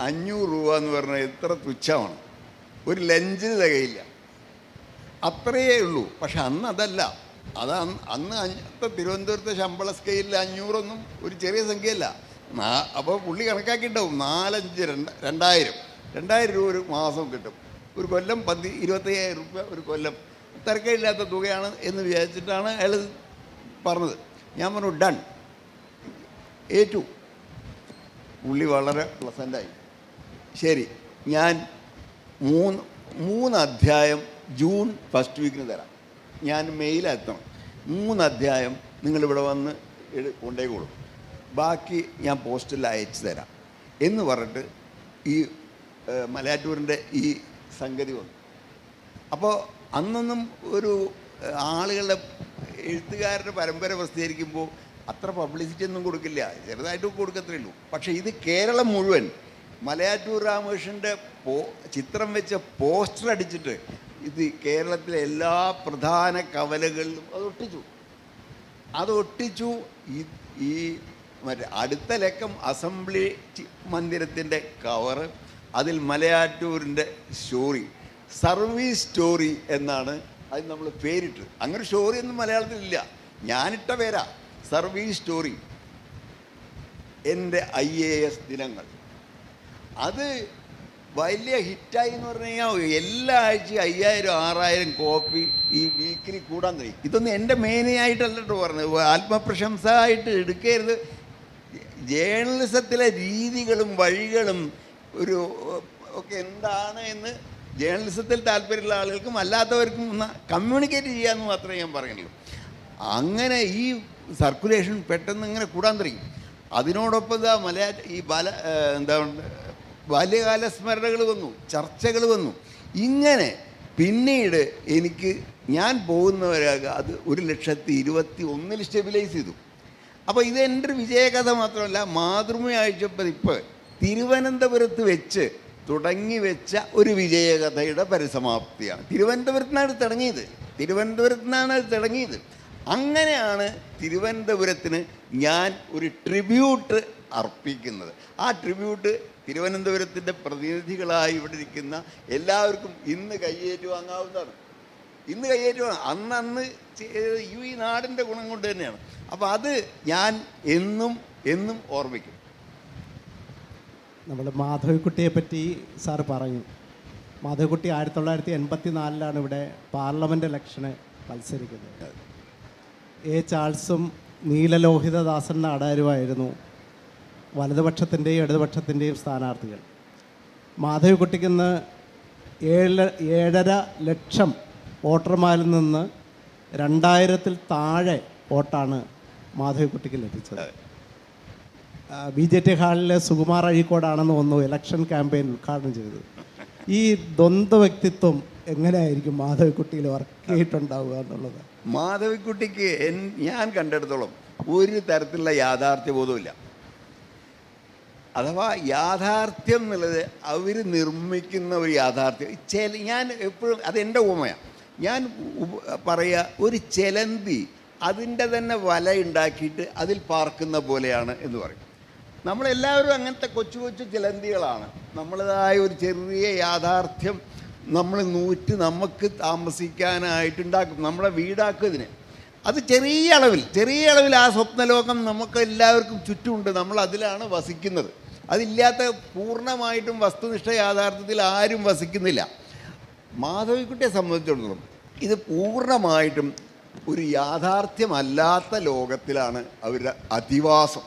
500 രൂപ എന്ന് പറഞ്ഞാൽ എത്ര തുച്ഛമാണ്, ഒരു ലഞ്ചിന് തികയില്ല, അത്രയേ ഉള്ളൂ. പക്ഷെ അന്ന് അതല്ല, അന്ന് തിരുവനന്തപുരത്തെ ശമ്പള സ്കെയിലിൽ 500 ഒന്നും ഒരു ചെറിയ സംഖ്യയല്ല. അപ്പോൾ പുള്ളി കണക്കാക്കിയിട്ടുണ്ടാവും 2000 രൂപ ഒരു മാസം കിട്ടും, ഒരു കൊല്ലം 25,000 രൂപ ഒരു കൊല്ലം, തിരക്കില്ലാത്ത തുകയാണ് എന്ന് വിചാരിച്ചിട്ടാണ് അയാൾ പറഞ്ഞത്. ഞാൻ പറഞ്ഞു ഡൺ, ഏറ്റു. പുള്ളി വളരെ പ്ലസൻ്റായി. ശരി, ഞാൻ 3 അധ്യായം ജൂൺ ഫസ്റ്റ് വീക്കിന് തരാം, ഞാൻ മെയിലെത്തണം. 3 അധ്യായം നിങ്ങളിവിടെ വന്ന് കൊണ്ടേക്കോളും, ബാക്കി ഞാൻ പോസ്റ്റിൽ അയച്ചു തരാം എന്ന് പറഞ്ഞിട്ട് ഈ മലയാറ്റൂരിൻ്റെ ഈ സംഗതി വന്നു. അപ്പോൾ അന്നൊന്നും ഒരു ആളുകളുടെ എഴുത്തുകാരുടെ പരമ്പര പ്രസിദ്ധീകരിക്കുമ്പോൾ അത്ര പബ്ലിസിറ്റി ഒന്നും കൊടുക്കില്ല, ചെറുതായിട്ട് കൊടുക്കത്തേ ഉള്ളൂ. പക്ഷേ ഇത് കേരളം മുഴുവൻ മലയാറ്റൂർ രാമകൃഷ്ണൻ്റെ ചിത്രം വെച്ച പോസ്റ്റർ അടിച്ചിട്ട് ഇത് കേരളത്തിലെ എല്ലാ പ്രധാന കവലകളിലും അതൊട്ടിച്ചു. ഈ മറ്റേ അടുത്ത ലക്കം അസംബ്ലി മന്ദിരത്തിൻ്റെ കവറ്, അതിൽ മലയാറ്റൂരിൻ്റെ സ്റ്റോറി, സർവീസ് സ്റ്റോറി എന്നാണ് അത് നമ്മൾ പേരിട്ട്. അങ്ങനെ സ്റ്റോറി ഒന്നും മലയാളത്തിലില്ല, ഞാനിട്ട പേരാ സർവീസ് സ്റ്റോറി. എൻ്റെ IAS ദിനങ്ങൾ അത് വലിയ ഹിറ്റായി എന്ന് പറഞ്ഞു കഴിഞ്ഞാൽ എല്ലാ ആഴ്ചയും 5000-6000 കോപ്പി ഈ വീക്കിലി കൂടാൻ തുടങ്ങി. ഇതൊന്നും എൻ്റെ മേനയായിട്ടല്ലോ പറഞ്ഞത്, ആത്മപ്രശംസ ആയിട്ട് എടുക്കരുത്. ജേർണലിസത്തിലെ രീതികളും വഴികളും ഒക്കെ എന്താണ് എന്ന് ജേർണലിസത്തിൽ താല്പര്യമുള്ള ആളുകൾക്കും അല്ലാത്തവർക്കും ഒന്ന് കമ്മ്യൂണിക്കേറ്റ് ചെയ്യാമെന്ന് മാത്രമേ ഞാൻ പറയുന്നുള്ളൂ. അങ്ങനെ ഈ സർക്കുലേഷൻ പെട്ടെന്ന് ഇങ്ങനെ കൂടാൻ തുടങ്ങി. അതിനോടൊപ്പം ബാല്യകാല സ്മരണകൾ വന്നു, ചർച്ചകൾ വന്നു. ഇങ്ങനെ പിന്നീട് ഞാൻ പോകുന്നവരാക അത് 1,21,000 സ്റ്റെബിലൈസ് ചെയ്തു. അപ്പോൾ ഇത് എൻ്റെ ഒരു വിജയകഥ മാത്രമല്ല, മാതൃഭൂമി ആഴ്ചപ്പതിപ്പ് തിരുവനന്തപുരത്ത് വെച്ച് തുടങ്ങി വെച്ച ഒരു വിജയകഥയുടെ പരിസമാപ്തിയാണ്. തിരുവനന്തപുരത്തിനാണ് അത് തുടങ്ങിയത്. അങ്ങനെയാണ് തിരുവനന്തപുരത്തിന് ഞാൻ ഒരു ട്രിബ്യൂട്ട് അർപ്പിക്കുന്നത്. ആ ട്രിബ്യൂട്ട് തിരുവനന്തപുരത്തിൻ്റെ പ്രതിനിധികളായി ഇവിടെ ഇരിക്കുന്ന എല്ലാവർക്കും ഇന്ന് കയ്യേറ്റു വാങ്ങാവുന്നതാണ്. അന്ന് ഈ നാടിൻ്റെ ഗുണം കൊണ്ട് തന്നെയാണ്. അപ്പോൾ അത് ഞാൻ എന്നും ഓർമ്മിക്കും. നമ്മൾ മാധവിക്കുട്ടിയെ പറ്റി സാറ് പറഞ്ഞു. മാധവിക്കുട്ടി 1984 ഇവിടെ പാർലമെൻറ്റ് ഇലക്ഷന് മത്സരിക്കുന്നത്. എ ചാൾസും നീലലോഹിതദാസൻ നാടാരുമായിരുന്നു വലതുപക്ഷത്തിൻ്റെയും ഇടതുപക്ഷത്തിൻ്റെയും സ്ഥാനാർത്ഥികൾ. മാധവിക്കുട്ടിക്കിന്ന് 7.5 ലക്ഷം വോട്ടർമാരിൽ നിന്ന് 2000-ൽ താഴെ വോട്ടാണ് മാധവിക്കുട്ടിക്ക് ലഭിച്ചത്. BJT ഹാളിലെ സുകുമാർ അഴീക്കോടാണെന്ന് തോന്നുന്നു ഇലക്ഷൻ ക്യാമ്പയിൻ ഉദ്ഘാടനം ചെയ്തത്. ഈ ദ്വന്ദ്വ വ്യക്തിത്വം എങ്ങനെയായിരിക്കും മാധവിക്കുട്ടിയിൽ വർക്ക് ചെയ്തിട്ടുണ്ടാവുക എന്നുള്ളത്? മാധവിക്കുട്ടിക്ക് ഞാൻ കണ്ടെടുത്തോളം ഒരു തരത്തിലുള്ള യാഥാർത്ഥ്യബോധമില്ല. അഥവാ യാഥാർത്ഥ്യം എന്നുള്ളത് അവർ നിർമ്മിക്കുന്ന ഒരു യാഥാർത്ഥ്യം. ഞാൻ എപ്പോഴും അതെൻ്റെ ഉപമയാണ്. ഞാൻ പറയുക, ഒരു ചെലന്തി അതിൻ്റെ തന്നെ വല ഉണ്ടാക്കിയിട്ട് അതിൽ പാർക്കുന്ന പോലെയാണ് എന്ന് പറയും. നമ്മളെല്ലാവരും അങ്ങനത്തെ കൊച്ചു കൊച്ചു ചിലന്തികളാണ്. നമ്മളതായ ഒരു ചെറിയ യാഥാർത്ഥ്യം നമ്മൾ നമുക്ക് താമസിക്കാനായിട്ടുണ്ടാക്കും. നമ്മളെ വീടാക്കും ഇതിനെ. അത് ചെറിയ അളവിൽ ആ സ്വപ്നലോകം നമുക്ക് എല്ലാവർക്കും ചുറ്റുമുണ്ട്. നമ്മൾ അതിലാണ് വസിക്കുന്നത്. അതില്ലാത്ത പൂർണ്ണമായിട്ടും വസ്തുനിഷ്ഠ യാഥാർത്ഥ്യത്തിൽ ആരും വസിക്കുന്നില്ല. മാധവിക്കുട്ടിയെ സംബന്ധിച്ചിടത്തോളം ഇത് പൂർണ്ണമായിട്ടും ഒരു യാഥാർത്ഥ്യമല്ലാത്ത ലോകത്തിലാണ് അവരുടെ അധിവാസം.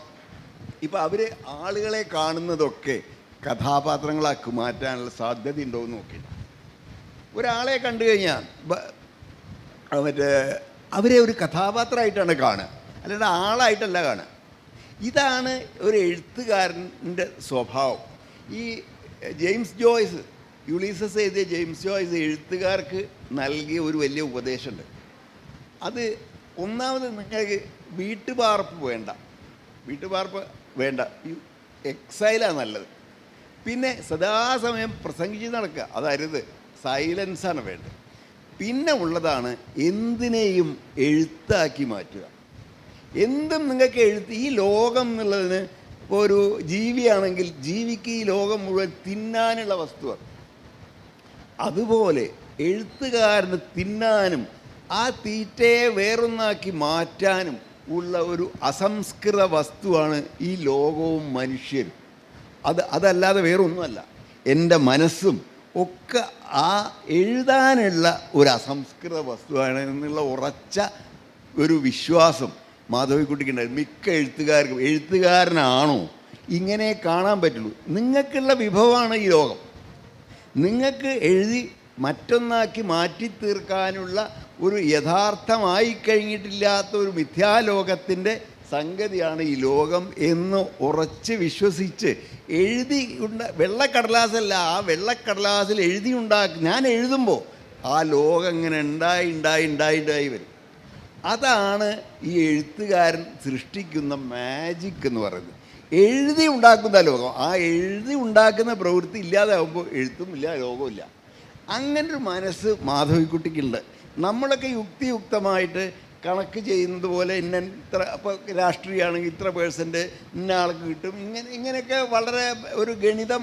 ഇപ്പം അവർ ആളുകളെ കാണുന്നതൊക്കെ കഥാപാത്രങ്ങളാക്കി മാറ്റാനുള്ള സാധ്യതയുണ്ടോ എന്ന് നോക്കി. ഒരാളെ കണ്ടു കഴിഞ്ഞാൽ അവരെ ഒരു കഥാപാത്രമായിട്ടാണ് കാണുക, അല്ലാതെ ആളായിട്ടല്ല കാണുക. ഇതാണ് ഒരു എഴുത്തുകാരൻ്റെ സ്വഭാവം. ഈ ജെയിംസ് ജോയ്സ്, യുളീസസ് എഴുതിയ ജെയിംസ് ജോയ്സ് എഴുത്തുകാർക്ക് നൽകിയ ഒരു വലിയ ഉപദേശമുണ്ട്. അത് ഒന്നാമത്, നിങ്ങൾക്ക് വീട്ടുപാർപ്പ് വേണ്ട, എക്സൈലാണ് നല്ലത്. പിന്നെ സദാസമയം പ്രസംഗിച്ച് നടക്കുക, അതരുത്, സൈലൻസാണ് വേണ്ടത്. പിന്നെ ഉള്ളതാണ് എന്തിനേയും എഴുത്താക്കി മാറ്റുക. എന്തും നിങ്ങൾക്ക് ഈ ലോകം എന്നുള്ളതിന് ഇപ്പോൾ ഒരു ജീവിയാണെങ്കിൽ ജീവിക്ക് ഈ ലോകം മുഴുവൻ തിന്നാനുള്ള വസ്തുവാണ്. അതുപോലെ എഴുത്തുകാരന് തിന്നാനും ആ തീറ്റയെ വേറൊന്നാക്കി മാറ്റാനും ഉള്ള ഒരു അസംസ്കൃത വസ്തുവാണ് ഈ ലോകവും മനുഷ്യരും. അതല്ലാതെ വേറൊന്നുമല്ല. എൻ്റെ മനസ്സും ഒക്കെ ആ എഴുതാനുള്ള ഒരു അസംസ്കൃത വസ്തുവാണ് എന്നുള്ള ഉറച്ച ഒരു വിശ്വാസം മാധവിക്കുട്ടിക്കുണ്ടായിരുന്നു. മിക്ക എഴുത്തുകാരനാണോ ഇങ്ങനെ കാണാൻ പറ്റുള്ളൂ. നിങ്ങൾക്കുള്ള വിഭവമാണ് ഈ ലോകം. നിങ്ങൾക്ക് എഴുതി മറ്റൊന്നാക്കി മാറ്റി തീർക്കാനുള്ള ഒരു യഥാർത്ഥമായി കഴിഞ്ഞിട്ടില്ലാത്ത ഒരു മിഥ്യാലോകത്തിൻ്റെ സംഗതിയാണ് ഈ ലോകം എന്ന് ഉറച്ച് വിശ്വസിച്ച് വെള്ളക്കടലാസല്ല, ആ വെള്ളക്കടലാസിൽ ഞാൻ എഴുതുമ്പോൾ ആ ലോകം ഇങ്ങനെ ഉണ്ടായി വരും. അതാണ് ഈ എഴുത്തുകാരൻ സൃഷ്ടിക്കുന്ന മാജിക് എന്ന് പറയുന്നത്. എഴുതി ഉണ്ടാക്കുന്ന ലോകം, ആ എഴുതി ഉണ്ടാക്കുന്ന പ്രവൃത്തി ഇല്ലാതാകുമ്പോൾ എഴുത്തുമില്ല, ലോകമില്ല. അങ്ങനൊരു മനസ്സ് മാധവിക്കുട്ടിക്കുണ്ട്. നമ്മളൊക്കെ യുക്തിയുക്തമായിട്ട് കണക്ക് ചെയ്യുന്നത് പോലെ ഇത്ര, അപ്പോൾ രാഷ്ട്രീയമാണെങ്കിൽ ഇത്ര % ഇന്ന ആൾക്ക് കിട്ടും, ഇങ്ങനെയൊക്കെ വളരെ ഒരു ഗണിതം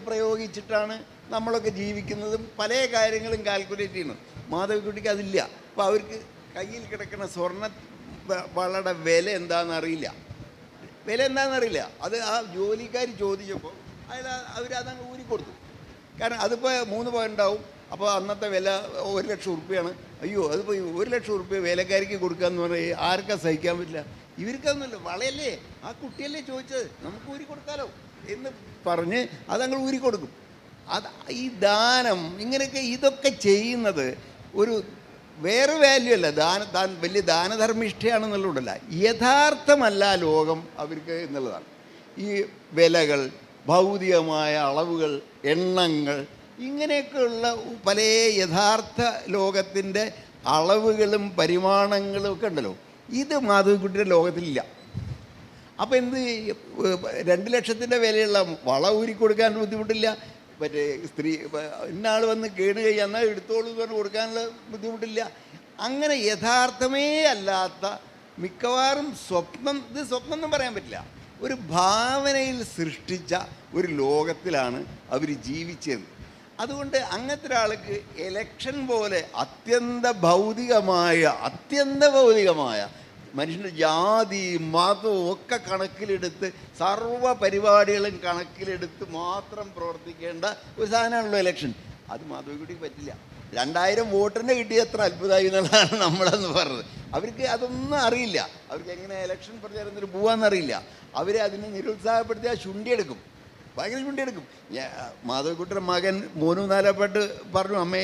പ്രയോഗിച്ചിട്ടാണ് നമ്മളൊക്കെ ജീവിക്കുന്നതും പല കാര്യങ്ങളും കാൽക്കുലേറ്റ് ചെയ്യുന്നത്. മാധവിക്കുട്ടിക്ക് അതില്ല. അപ്പോൾ അവർക്ക് കയ്യിൽ കിടക്കുന്ന സ്വർണ്ണ വളയുടെ വില എന്താണെന്നറിയില്ല. അത് ആ ജോലിക്കാർ ചോദിച്ചപ്പോൾ അവരതങ്ങ് ഊരിക്കൊടുത്തു. കാരണം അതിപ്പോൾ 3 പവൻ ഉണ്ടാവും. അപ്പോൾ അന്നത്തെ വില 1 ലക്ഷം ഉറുപ്പ്യാണ്. അയ്യോ, അതിപ്പോൾ 1 ലക്ഷം ഉറുപ്പ്യ വേലക്കാരിക്ക് കൊടുക്കാമെന്ന് പറഞ്ഞാൽ ആർക്കാ സഹിക്കാൻ പറ്റില്ല. ഇവർക്കൊന്നുമില്ല, വളയല്ലേ, ആ കുട്ടിയല്ലേ ചോദിച്ചത്, നമുക്ക് ഊരി കൊടുക്കാലോ എന്ന് പറഞ്ഞ് അതങ്ങൾ ഊരി കൊടുക്കും. ഈ ദാനം ഇങ്ങനെയൊക്കെ ഇതൊക്കെ ചെയ്യുന്നത് ഒരു വേറെ വാല്യൂ അല്ല. താൻ വലിയ ദാനധർമ്മിഷ്ഠയാണെന്നുള്ളതല്ല, യഥാർത്ഥമല്ല ലോകം അവർക്ക് എന്നുള്ളതാണ്. ഈ വിലകൾ, ഭൗതികമായ അളവുകൾ, എണ്ണങ്ങൾ, ഇങ്ങനെയൊക്കെയുള്ള പല യഥാർത്ഥ ലോകത്തിൻ്റെ അളവുകളും പരിമാണങ്ങളും ഒക്കെ ഉണ്ടല്ലോ, ഇത് മാധവിക്കുട്ടിയുടെ ലോകത്തിലില്ല. അപ്പോൾ 2 ലക്ഷത്തിൻ്റെ വിലയുള്ള വള ഊരിക്കൊടുക്കാൻ ബുദ്ധിമുട്ടില്ല, മറ്റേ സ്ത്രീ ഇന്നാൾ വന്ന് കേണ് കഴിയാൽ എന്നാൽ എടുത്തോളൂ എന്ന് പറഞ്ഞ് കൊടുക്കാനുള്ള ബുദ്ധിമുട്ടില്ല. അങ്ങനെ യഥാർത്ഥമേ അല്ലാത്ത മിക്കവാറും ഇത് സ്വപ്നം എന്നും പറയാൻ പറ്റില്ല, ഒരു ഭാവനയിൽ സൃഷ്ടിച്ച ഒരു ലോകത്തിലാണ് അവർ ജീവിച്ചത്. അതുകൊണ്ട് അങ്ങനത്തെ ഒരാൾക്ക് എലക്ഷൻ പോലെ അത്യന്ത ഭൗതികമായ മനുഷ്യൻ്റെ ജാതി മതവും ഒക്കെ കണക്കിലെടുത്ത് സർവ്വ പരിപാടികളും കണക്കിലെടുത്ത് മാത്രം പ്രവർത്തിക്കേണ്ട ഒരു സാധനമാണല്ലോ എലക്ഷൻ. അത് മാധവിക്കുട്ടിക്ക് പറ്റില്ല. 2000 വോട്ടിന് കിട്ടിയ എത്ര അത്ഭുതമായി എന്നുള്ളതാണ് നമ്മളെന്ന് പറഞ്ഞത്. അവർക്ക് അതൊന്നും അറിയില്ല. അവർക്ക് എങ്ങനെ ഇലക്ഷൻ പ്രചാരണത്തിന് പോകാമെന്നറിയില്ല. അവരെ അതിനെ നിരുത്സാഹപ്പെടുത്തിയാൽ ചുണ്ടിയെടുക്കും, ഭയങ്കര ചുണ്ടിയെടുക്കും. മാധവിക്കുട്ടിയുടെ മകൻ മോനു നാലപ്പാട്ട് പറഞ്ഞു, അമ്മേ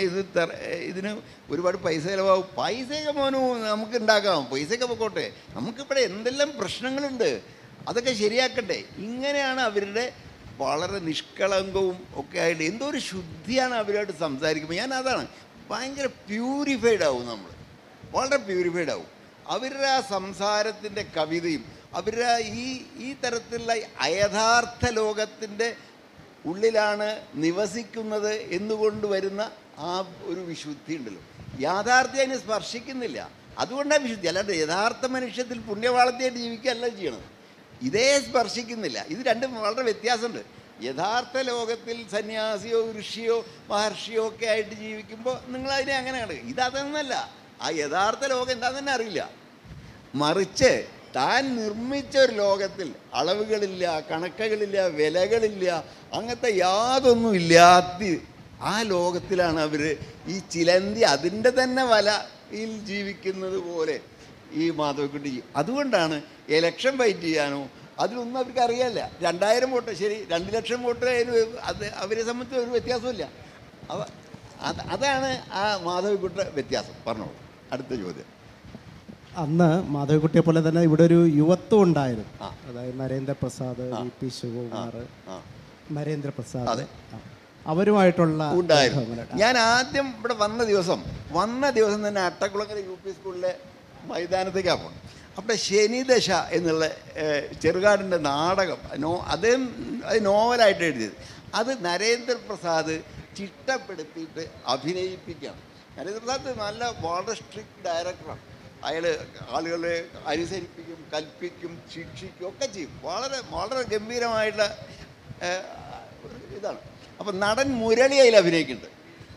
ഇതിന് ഒരുപാട് പൈസ ചിലവാകും. പൈസയൊക്കെ മോനു നമുക്ക് ഉണ്ടാക്കാം, പൈസയൊക്കെ പൊക്കോട്ടെ, നമുക്കിവിടെ എന്തെല്ലാം പ്രശ്നങ്ങളുണ്ട്, അതൊക്കെ ശരിയാക്കട്ടെ. ഇങ്ങനെയാണ് അവരുടെ വളരെ നിഷ്കളങ്കവും ഒക്കെ ആയിട്ട് എന്തോ ഒരു ശുദ്ധിയാണ് അവരുമായിട്ട് സംസാരിക്കുമ്പോൾ. ഞാൻ അതാണ് ഭയങ്കര പ്യൂരിഫൈഡ് ആവും, നമ്മൾ വളരെ പ്യൂരിഫൈഡ് ആവും. അവരുടെ ആ സംസാരത്തിൻ്റെ കവിതയും അവരുടെ ഈ തരത്തിലുള്ള അയഥാർത്ഥ ലോകത്തിൻ്റെ ഉള്ളിലാണ് നിവസിക്കുന്നത് എന്നുകൊണ്ട് വരുന്ന ആ ഒരു വിശുദ്ധി ഉണ്ടല്ലോ, യാഥാർത്ഥ്യം അതിനെ സ്പർശിക്കുന്നില്ല. അതുകൊണ്ടാണ് വിശുദ്ധി. അല്ലാണ്ട് യഥാർത്ഥ മനുഷ്യത്തിൽ പുണ്യവാളത്തെയായിട്ട് ജീവിക്കുകയല്ല ചെയ്യണത്. ഇതേ സ്പർശിക്കുന്നില്ല. ഇത് രണ്ടും വളരെ വ്യത്യാസമുണ്ട്. യഥാർത്ഥ ലോകത്തിൽ സന്യാസിയോ ഋഷിയോ മഹർഷിയോ ഒക്കെ ആയിട്ട് ജീവിക്കുമ്പോൾ നിങ്ങളതിനെ അങ്ങനെ കാണുക. ഇതതൊന്നല്ല. ആ യഥാർത്ഥ ലോകം എന്താണെന്ന് തന്നെ അറിയില്ല. മറിച്ച് താൻ നിർമ്മിച്ച ഒരു ലോകത്തിൽ അളവുകളില്ല, കണക്കുകളില്ല, വിലകളില്ല, അങ്ങനത്തെ യാതൊന്നും ഇല്ലാത്ത ആ ലോകത്തിലാണ് അവർ ഈ ചിലന്തി അതിൻ്റെ തന്നെ വലയിൽ ജീവിക്കുന്നത് പോലെ ഈ മാധവിക്കുട്ടി. അതുകൊണ്ടാണ് എലക്ഷൻ ഫൈറ്റ് ചെയ്യാനോ അതിലൊന്നും അവർക്ക് അറിയാല്ല. 2000 വോട്ട് ശരി, 2 ലക്ഷം വോട്ട് അത് അവരെ സംബന്ധിച്ച് ഒരു വ്യത്യാസമില്ല. അതാണ് ആ മാധവിക്കുട്ടിയുടെ വ്യത്യാസം. പറഞ്ഞോളൂ, അടുത്ത ചോദ്യം. അന്ന് മാധവിക്കുട്ടിയെ പോലെ തന്നെ ഇവിടെ ഒരു യുവത്വം ഉണ്ടായിരുന്നു. അതായത് നരേന്ദ്രപ്രസാദ്, VP ശിവകുമാർ, നരേന്ദ്രപ്രസാദ്, അവരുമായിട്ടുള്ള ഉണ്ടായിരുന്നു. ഞാൻ ആദ്യം ഇവിടെ വന്ന ദിവസം തന്നെ അട്ടക്കുളങ്ങര UP സ്കൂളിലെ മൈതാനത്തേക്കാണ് പോകുന്നത്. അവിടെ ശനിദശ എന്നുള്ള ചെറുകാടിൻ്റെ നാടകം അദ്ദേഹം അത് നോവലായിട്ട് എഴുതിയത്. അത് നരേന്ദ്രപ്രസാദ് ചിട്ടപ്പെടുത്തിയിട്ട് അഭിനയിപ്പിക്കുകയാണ്. നരേന്ദ്രപ്രസാദ് വളരെ സ്ട്രിക്റ്റ് ഡയറക്ടറാണ്. അയാൾ ആളുകളെ അനുസരിപ്പിക്കും, കൽപ്പിക്കും, ശിക്ഷിക്കും ഒക്കെ ചെയ്യും. വളരെ വളരെ ഗംഭീരമായിട്ടുള്ള ഇതാണ്. അപ്പം നടൻ മുരളി അതിൽ അഭിനയിക്കുന്നുണ്ട്.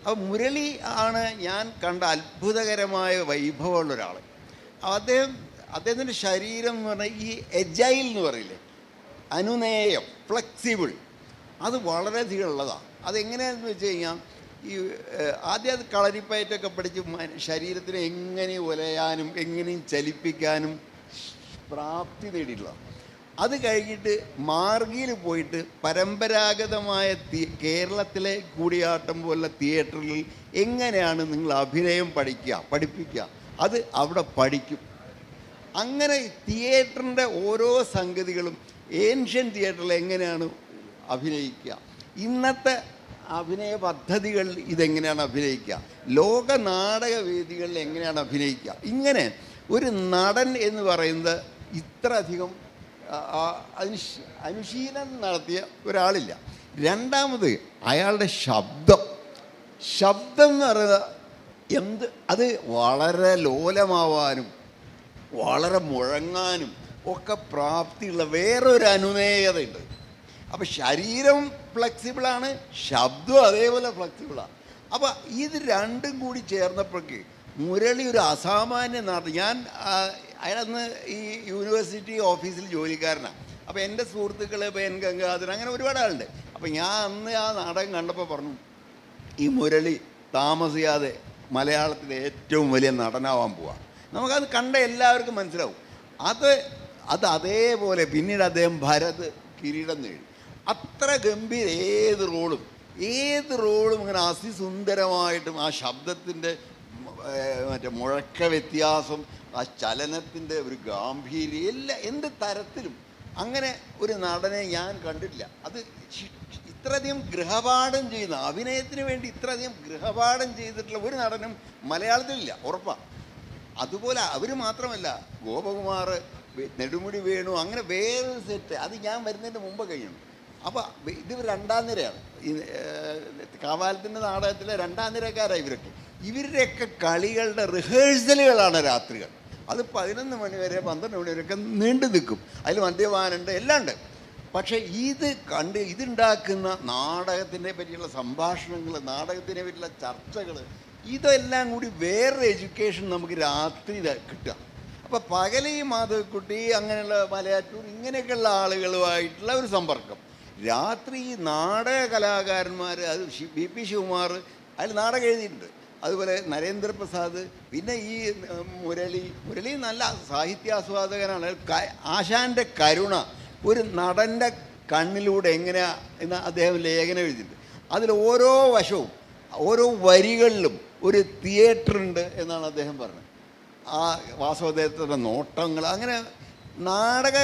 അപ്പോൾ മുരളി ആണ് ഞാൻ കണ്ട അത്ഭുതകരമായ വൈഭവമുള്ള ഒരാൾ. അദ്ദേഹത്തിൻ്റെ ശരീരം എന്ന് പറഞ്ഞാൽ ഈ എജൈൽ എന്ന് പറയില്ലേ, അനുനേയം, ഫ്ലെക്സിബിൾ, അത് വളരെയധികം ഉള്ളതാണ്. അതെങ്ങനെയാണെന്ന് വെച്ച് കഴിഞ്ഞാൽ ഈ ആദ്യം അത് കളരിപ്പയറ്റൊക്കെ പഠിച്ച് ശരീരത്തിനെ എങ്ങനെ ഉലയാനും എങ്ങനെയും ചലിപ്പിക്കാനും പ്രാപ്തി നേടിയിട്ടുള്ളതാണ്. അത് കഴിഞ്ഞിട്ട് മാർഗിയിൽ പോയിട്ട് പരമ്പരാഗതമായ കേരളത്തിലെ കൂടിയാട്ടം പോലുള്ള തിയേറ്ററിൽ എങ്ങനെയാണ് നിങ്ങൾ അഭിനയം പഠിപ്പിക്കുക, അത് അവിടെ പഠിക്കും. അങ്ങനെ തിയേറ്ററിൻ്റെ ഓരോ സംഗതികളും ഏൻഷ്യൻ തിയേറ്ററിൽ എങ്ങനെയാണ് അഭിനയിക്കുക, ഇന്നത്തെ അഭിനയ പദ്ധതികളിൽ ഇതെങ്ങനെയാണ് അഭിനയിക്കുക, ലോക നാടകവേദികളിൽ എങ്ങനെയാണ് അഭിനയിക്കുക. ഇങ്ങനെ ഒരു നടൻ എന്ന് പറയുന്നത് ഇത്രയധികം അനുശീലനം നടത്തിയ ഒരാളില്ല. രണ്ടാമത് അയാളുടെ ശബ്ദം എന്ന് പറയുന്നത് അത് വളരെ ലോലമാവാനും വളരെ മുഴങ്ങാനും ഒക്കെ പ്രാപ്തിയുള്ള വേറൊരു അനുനേയതയുണ്ട്. അപ്പം ശരീരം ഫ്ലെക്സിബിളാണ്, ശബ്ദം അതേപോലെ ഫ്ലെക്സിബിളാണ്. അപ്പം ഇത് രണ്ടും കൂടി ചേർന്നപ്പോഴേക്ക് മുരളി ഒരു അസാമാന്യ ഞാൻ അയാളന്ന് ഈ യൂണിവേഴ്സിറ്റി ഓഫീസിൽ ജോലിക്കാരനാണ്. അപ്പോൾ എൻ്റെ സുഹൃത്തുക്കൾ എൻ ഗംഗാധരൻ അങ്ങനെ ഒരുപാട് ആളുണ്ട്. അപ്പോൾ ഞാൻ അന്ന് ആ നാടകം കണ്ടപ്പോൾ പറഞ്ഞു, ഈ മുരളി താമസിയാതെ മലയാളത്തിലെ ഏറ്റവും വലിയ നടനാവാൻ പോവാ. നമുക്കത് കണ്ട എല്ലാവർക്കും മനസ്സിലാവും. അത് അതേപോലെ പിന്നീട് അദ്ദേഹം ഭരത് കിരീടം നേടി. അത്ര ഗംഭീര ഏത് റോളും ഇങ്ങനെ അതിസുന്ദരമായിട്ടും ആ ശബ്ദത്തിൻ്റെ മുഴക്ക വ്യത്യാസം, ആ ചലനത്തിൻ്റെ ഒരു ഗാംഭീര്യം, എന്ത് തരത്തിലും അങ്ങനെ ഒരു നടനെ ഞാൻ കണ്ടിട്ടില്ല. അത് ഇത്രയധികം ഗൃഹപാഠം ചെയ്യുന്ന, അഭിനയത്തിന് വേണ്ടി ഇത്രയധികം ഗൃഹപാഠം ചെയ്തിട്ടുള്ള ഒരു നടനും മലയാളത്തിലില്ല, ഉറപ്പാണ്. അതുപോലെ അവർ മാത്രമല്ല, ഗോപകുമാർ, നെടുമുടി വേണു, അങ്ങനെ വേറൊരു സെറ്റ്, അത് ഞാൻ വരുന്നതിൻ്റെ മുമ്പ് കഴിയണം. അപ്പോൾ ഇത് രണ്ടാം നിരയാണ്. ഈ കാവാലത്തിൻ്റെ നാടകത്തിലെ രണ്ടാം നിരക്കാരാണ് ഇവരൊക്കെ. ഇവരുടെയൊക്കെ കളികളുടെ റിഹേഴ്സലുകളാണ് രാത്രികൾ. അത് 11 മണി വരെ 12 മണി വരെയൊക്കെ നീണ്ടു നിൽക്കും. അതിൽ മദ്യപാനുണ്ട്, എല്ലാം ഉണ്ട്. പക്ഷേ ഇതുണ്ടാക്കുന്ന നാടകത്തിനെ പറ്റിയുള്ള സംഭാഷണങ്ങൾ, നാടകത്തിനെ പറ്റിയുള്ള ചർച്ചകൾ, ഇതെല്ലാം കൂടി വേറൊരു എഡ്യൂക്കേഷൻ നമുക്ക് രാത്രി കിട്ടുക. അപ്പോൾ പകൽ ഈ മാധവക്കുട്ടി അങ്ങനെയുള്ള മലയാറ്റൂർ ഇങ്ങനെയൊക്കെയുള്ള ആളുകളുമായിട്ടുള്ള ഒരു സമ്പർക്കം. രാത്രി ഈ നാടക കലാകാരന്മാർ, അത് BP ശിവകുമാർ അതിൽ നാടകം എഴുതിയിട്ടുണ്ട്, അതുപോലെ നരേന്ദ്രപ്രസാദ്, പിന്നെ ഈ മുരളി നല്ല സാഹിത്യാസ്വാദകനാണ്. ആശാൻ്റെ കരുണ ഒരു നടൻ്റെ കണ്ണിലൂടെ എങ്ങനെയാണ് എന്ന് അദ്ദേഹം ലേഖനം എഴുതിയിട്ടുണ്ട്. അതിൽ ഓരോ വശവും ഓരോ വരികളിലും ഒരു തിയേറ്ററുണ്ട് എന്നാണ് അദ്ദേഹം പറഞ്ഞത്. ആ വാസവദേവത്തിൻ്റെ നോട്ടങ്ങൾ, അങ്ങനെ നാടക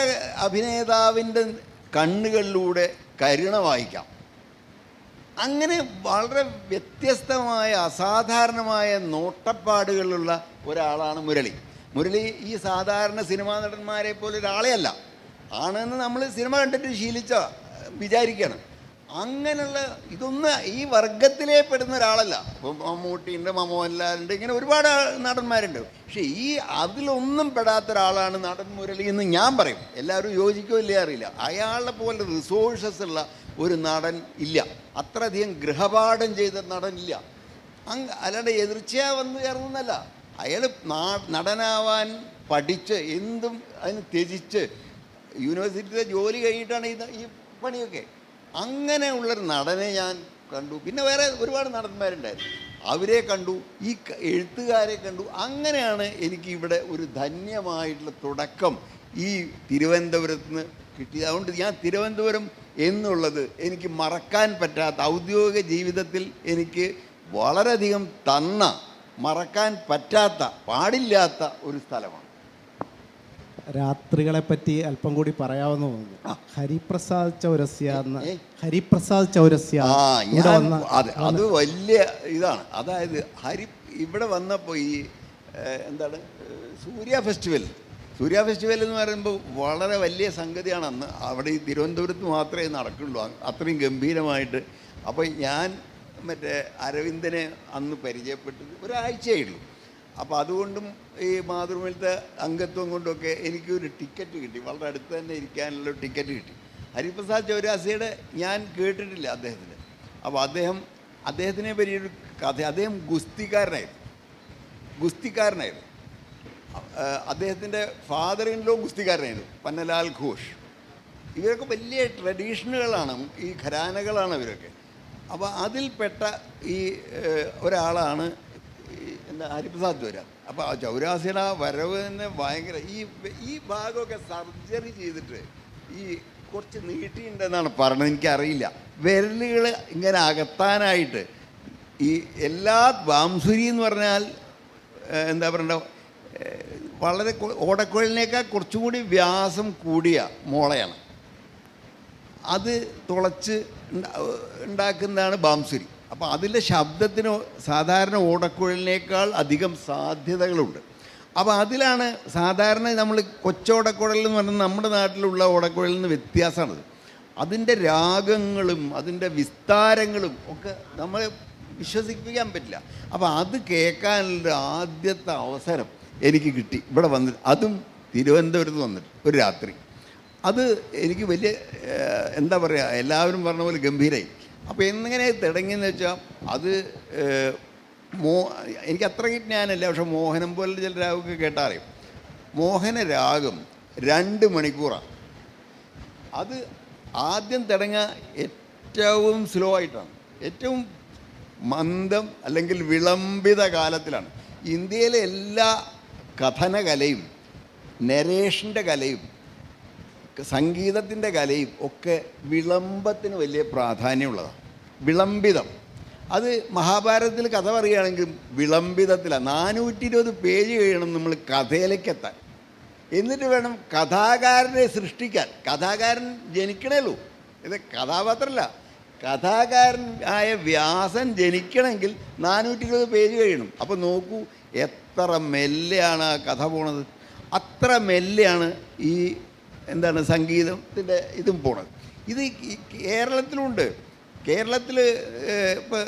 അഭിനേതാവിൻ്റെ കണ്ണുകളിലൂടെ കരുണ വായിക്കാം. അങ്ങനെ വളരെ വ്യത്യസ്തമായ അസാധാരണമായ നോട്ടപ്പാടുകളുള്ള ഒരാളാണ് മുരളി. ഈ സാധാരണ സിനിമാ നടന്മാരെ പോലെ ഒരാളെ അല്ല, ആണെന്ന് നമ്മൾ സിനിമ കണ്ടിട്ട് വിചാരിക്കുകയാണ്. അങ്ങനെയുള്ള ഇതൊന്നും ഈ വർഗത്തിലേ പെടുന്ന ഒരാളല്ല. ഇപ്പം മമ്മൂട്ടിയുണ്ട്, മോഹൻലാലുണ്ട്, ഇങ്ങനെ ഒരുപാട് നടന്മാരുണ്ട്. പക്ഷേ അതിലൊന്നും പെടാത്ത ഒരാളാണ് നടൻ മുരളി എന്ന് ഞാൻ പറയും. എല്ലാവരും യോജിക്കോ ഇല്ലേ അറിയില്ല. അയാളെ പോലെ റിസോഴ്സസ് ഉള്ള ഒരു നടൻ ഇല്ല. അത്രയധികം ഗൃഹപാഠം ചെയ്ത നടനില്ല. അല്ലാണ്ട് എതിർച്ചയാ വന്ന് ചേർന്നല്ല. അയാൾ നടനാവാൻ പഠിച്ച് എന്തും അതിന് ത്യജിച്ച് യൂണിവേഴ്സിറ്റിയിലെ ജോലി കഴിഞ്ഞിട്ടാണ് ഈ പണിയൊക്കെ. അങ്ങനെയുള്ളൊരു നടനെ ഞാൻ കണ്ടു. പിന്നെ വേറെ ഒരുപാട് നടന്മാരുണ്ടായിരുന്നു, അവരെ കണ്ടു, ഈ എഴുത്തുകാരെ കണ്ടു. അങ്ങനെയാണ് എനിക്ക് ഇവിടെ ഒരു ധന്യമായിട്ടുള്ള തുടക്കം ഈ തിരുവനന്തപുരത്ത് നിന്ന് കിട്ടിയത്. അതുകൊണ്ട് ഞാൻ തിരുവനന്തപുരം എന്നുള്ളത് എനിക്ക് മറക്കാൻ പറ്റാത്ത, ഔദ്യോഗിക ജീവിതത്തിൽ എനിക്ക് വളരെയധികം മറക്കാൻ പറ്റാത്ത, പാടില്ലാത്ത ഒരു സ്ഥലമാണ്. രാത്രികളെ പറ്റി അല്പം കൂടി പറയാമെന്ന് തോന്നുന്നു. ഹരിപ്രസാദ് ചൗരസ്യ അത് വലിയ ഇതാണ്. അതായത് ഇവിടെ വന്നപ്പോൾ ഈ എന്താണ് സൂര്യ ഫെസ്റ്റിവൽ എന്ന് പറയുമ്പോൾ വളരെ വലിയ സംഗതിയാണ്. അന്ന് അവിടെ ഈ തിരുവനന്തപുരത്ത് മാത്രമേ നടക്കുള്ളൂ, അത്രയും ഗംഭീരമായിട്ട്. അപ്പോൾ ഞാൻ അരവിന്ദനെ അന്ന് പരിചയപ്പെട്ടത് ഒരാഴ്ചയായുള്ളൂ. അപ്പോൾ അതുകൊണ്ടും ഈ മാതൃഭൂമിയിലത്തെ അംഗത്വം കൊണ്ടൊക്കെ എനിക്കൊരു ടിക്കറ്റ് കിട്ടി, വളരെ അടുത്ത് തന്നെ ഇരിക്കാനുള്ള ടിക്കറ്റ് കിട്ടി. ഹരിപ്രസാദ് ചൗരാസിയുടെ ഞാൻ കേട്ടിട്ടില്ല അദ്ദേഹത്തിന്. അപ്പോൾ അദ്ദേഹത്തിനെ പറ്റിയൊരു കഥ, അദ്ദേഹം ഗുസ്തിക്കാരനായിരുന്നു. അദ്ദേഹത്തിൻ്റെ father in law ഗുസ്തിക്കാരനായിരുന്നു, Pannalal Ghosh. ഇവരൊക്കെ വലിയ ട്രഡീഷനുകളാണ്, ഈ ഘരാനകളാണ് ഇവരൊക്കെ. അപ്പോൾ അതിൽപ്പെട്ട ഈ ഒരാളാണ് ഹരിപ്രസാദ് ചൗരാസി. അപ്പോൾ ആ ചൗരാസിയുടെ ആ വരവ് തന്നെ ഭയങ്കര. ഈ ഭാഗമൊക്കെ സർജറി ചെയ്തിട്ട് ഈ കുറച്ച് നീട്ടിയിട്ടുണ്ടെന്നാണ് പറഞ്ഞത്, എനിക്കറിയില്ല. വിരലുകൾ ഇങ്ങനെ അകത്താനായിട്ട് ഈ എല്ലാ ബാംസുരി എന്ന് പറഞ്ഞാൽ എന്താ പറയണ്ട, വളരെ ഓടക്കുഴലിനേക്കാൾ കുറച്ചും കൂടി വ്യാസം കൂടിയ മോളയാണ്. അത് തുളച്ച് ഉണ്ടാക്കുന്നതാണ് ബാംസുരി. അപ്പോൾ അതിൻ്റെ ശബ്ദത്തിന് സാധാരണ ഓടക്കുഴലിനേക്കാൾ അധികം സാധ്യതകളുണ്ട്. അപ്പോൾ അതിലാണ് സാധാരണ നമ്മൾ കൊച്ചോടക്കുഴൽ എന്ന് പറഞ്ഞാൽ നമ്മുടെ നാട്ടിലുള്ള ഓടക്കുഴലിൽ നിന്ന് വ്യത്യാസമാണത്. അതിൻ്റെ രാഗങ്ങളും അതിൻ്റെ വിസ്താരങ്ങളും ഒക്കെ നമ്മളെ വിശ്വസിപ്പിക്കാൻ പറ്റില്ല. അപ്പോൾ അത് കേൾക്കാനുള്ള ആദ്യത്തെ അവസരം എനിക്ക് കിട്ടി ഇവിടെ വന്നിട്ട്, അതും തിരുവനന്തപുരത്ത് വന്നിട്ട് ഒരു രാത്രി. അത് എനിക്ക് വലിയ എന്താ പറയുക, എല്ലാവരും പറഞ്ഞ പോലെ ഗംഭീരമായി. അപ്പോൾ എങ്ങനെ തുടങ്ങിയെന്ന് വെച്ചാൽ അത് എനിക്ക് അത്ര ജ്ഞാനമില്ല, പക്ഷെ മോഹനം പോലെ ചില രാഗമൊക്കെ കേട്ടാൽ അറിയും. മോഹന രാഗം 2 മണിക്കൂറാണ്. അത് ആദ്യം തുടങ്ങുക ഏറ്റവും സ്ലോ ആയിട്ടാണ്, ഏറ്റവും മന്ദം അല്ലെങ്കിൽ വിളംബിത കാലത്തിലാണ്. ഇന്ത്യയിലെ എല്ലാ കഥനകലയും നരേഷൻ്റെ കലയും സംഗീതത്തിൻ്റെ കലയും ഒക്കെ വിളംബത്തിന് വലിയ പ്രാധാന്യമുള്ളതാണ്. വിളംബിതം അത് മഹാഭാരതത്തിൽ കഥ പറയുകയാണെങ്കിൽ വിളംബിതത്തിലാണ്. 420 പേജ് കഴിയണം നമ്മൾ കഥയിലേക്കെത്താൻ. എന്നിട്ട് വേണം കഥാകാരനെ സൃഷ്ടിക്കാൻ. കഥാകാരൻ ജനിക്കണേലൂ, ഇത് കഥാപാത്രമല്ല. കഥാകാരൻ ആയ വ്യാസൻ ജനിക്കണമെങ്കിൽ 420 പേജ് കഴിയണം. അപ്പോൾ നോക്കൂ എത്ര മെല്ലെയാണ് ആ കഥ പോണത്. അത്ര മെല്ലെയാണ് ഈ എന്താണ് സംഗീതത്തിൻ്റെ ഇതും പോണത്. ഇത് കേരളത്തിലുണ്ട്. കേരളത്തിൽ ഇപ്പോൾ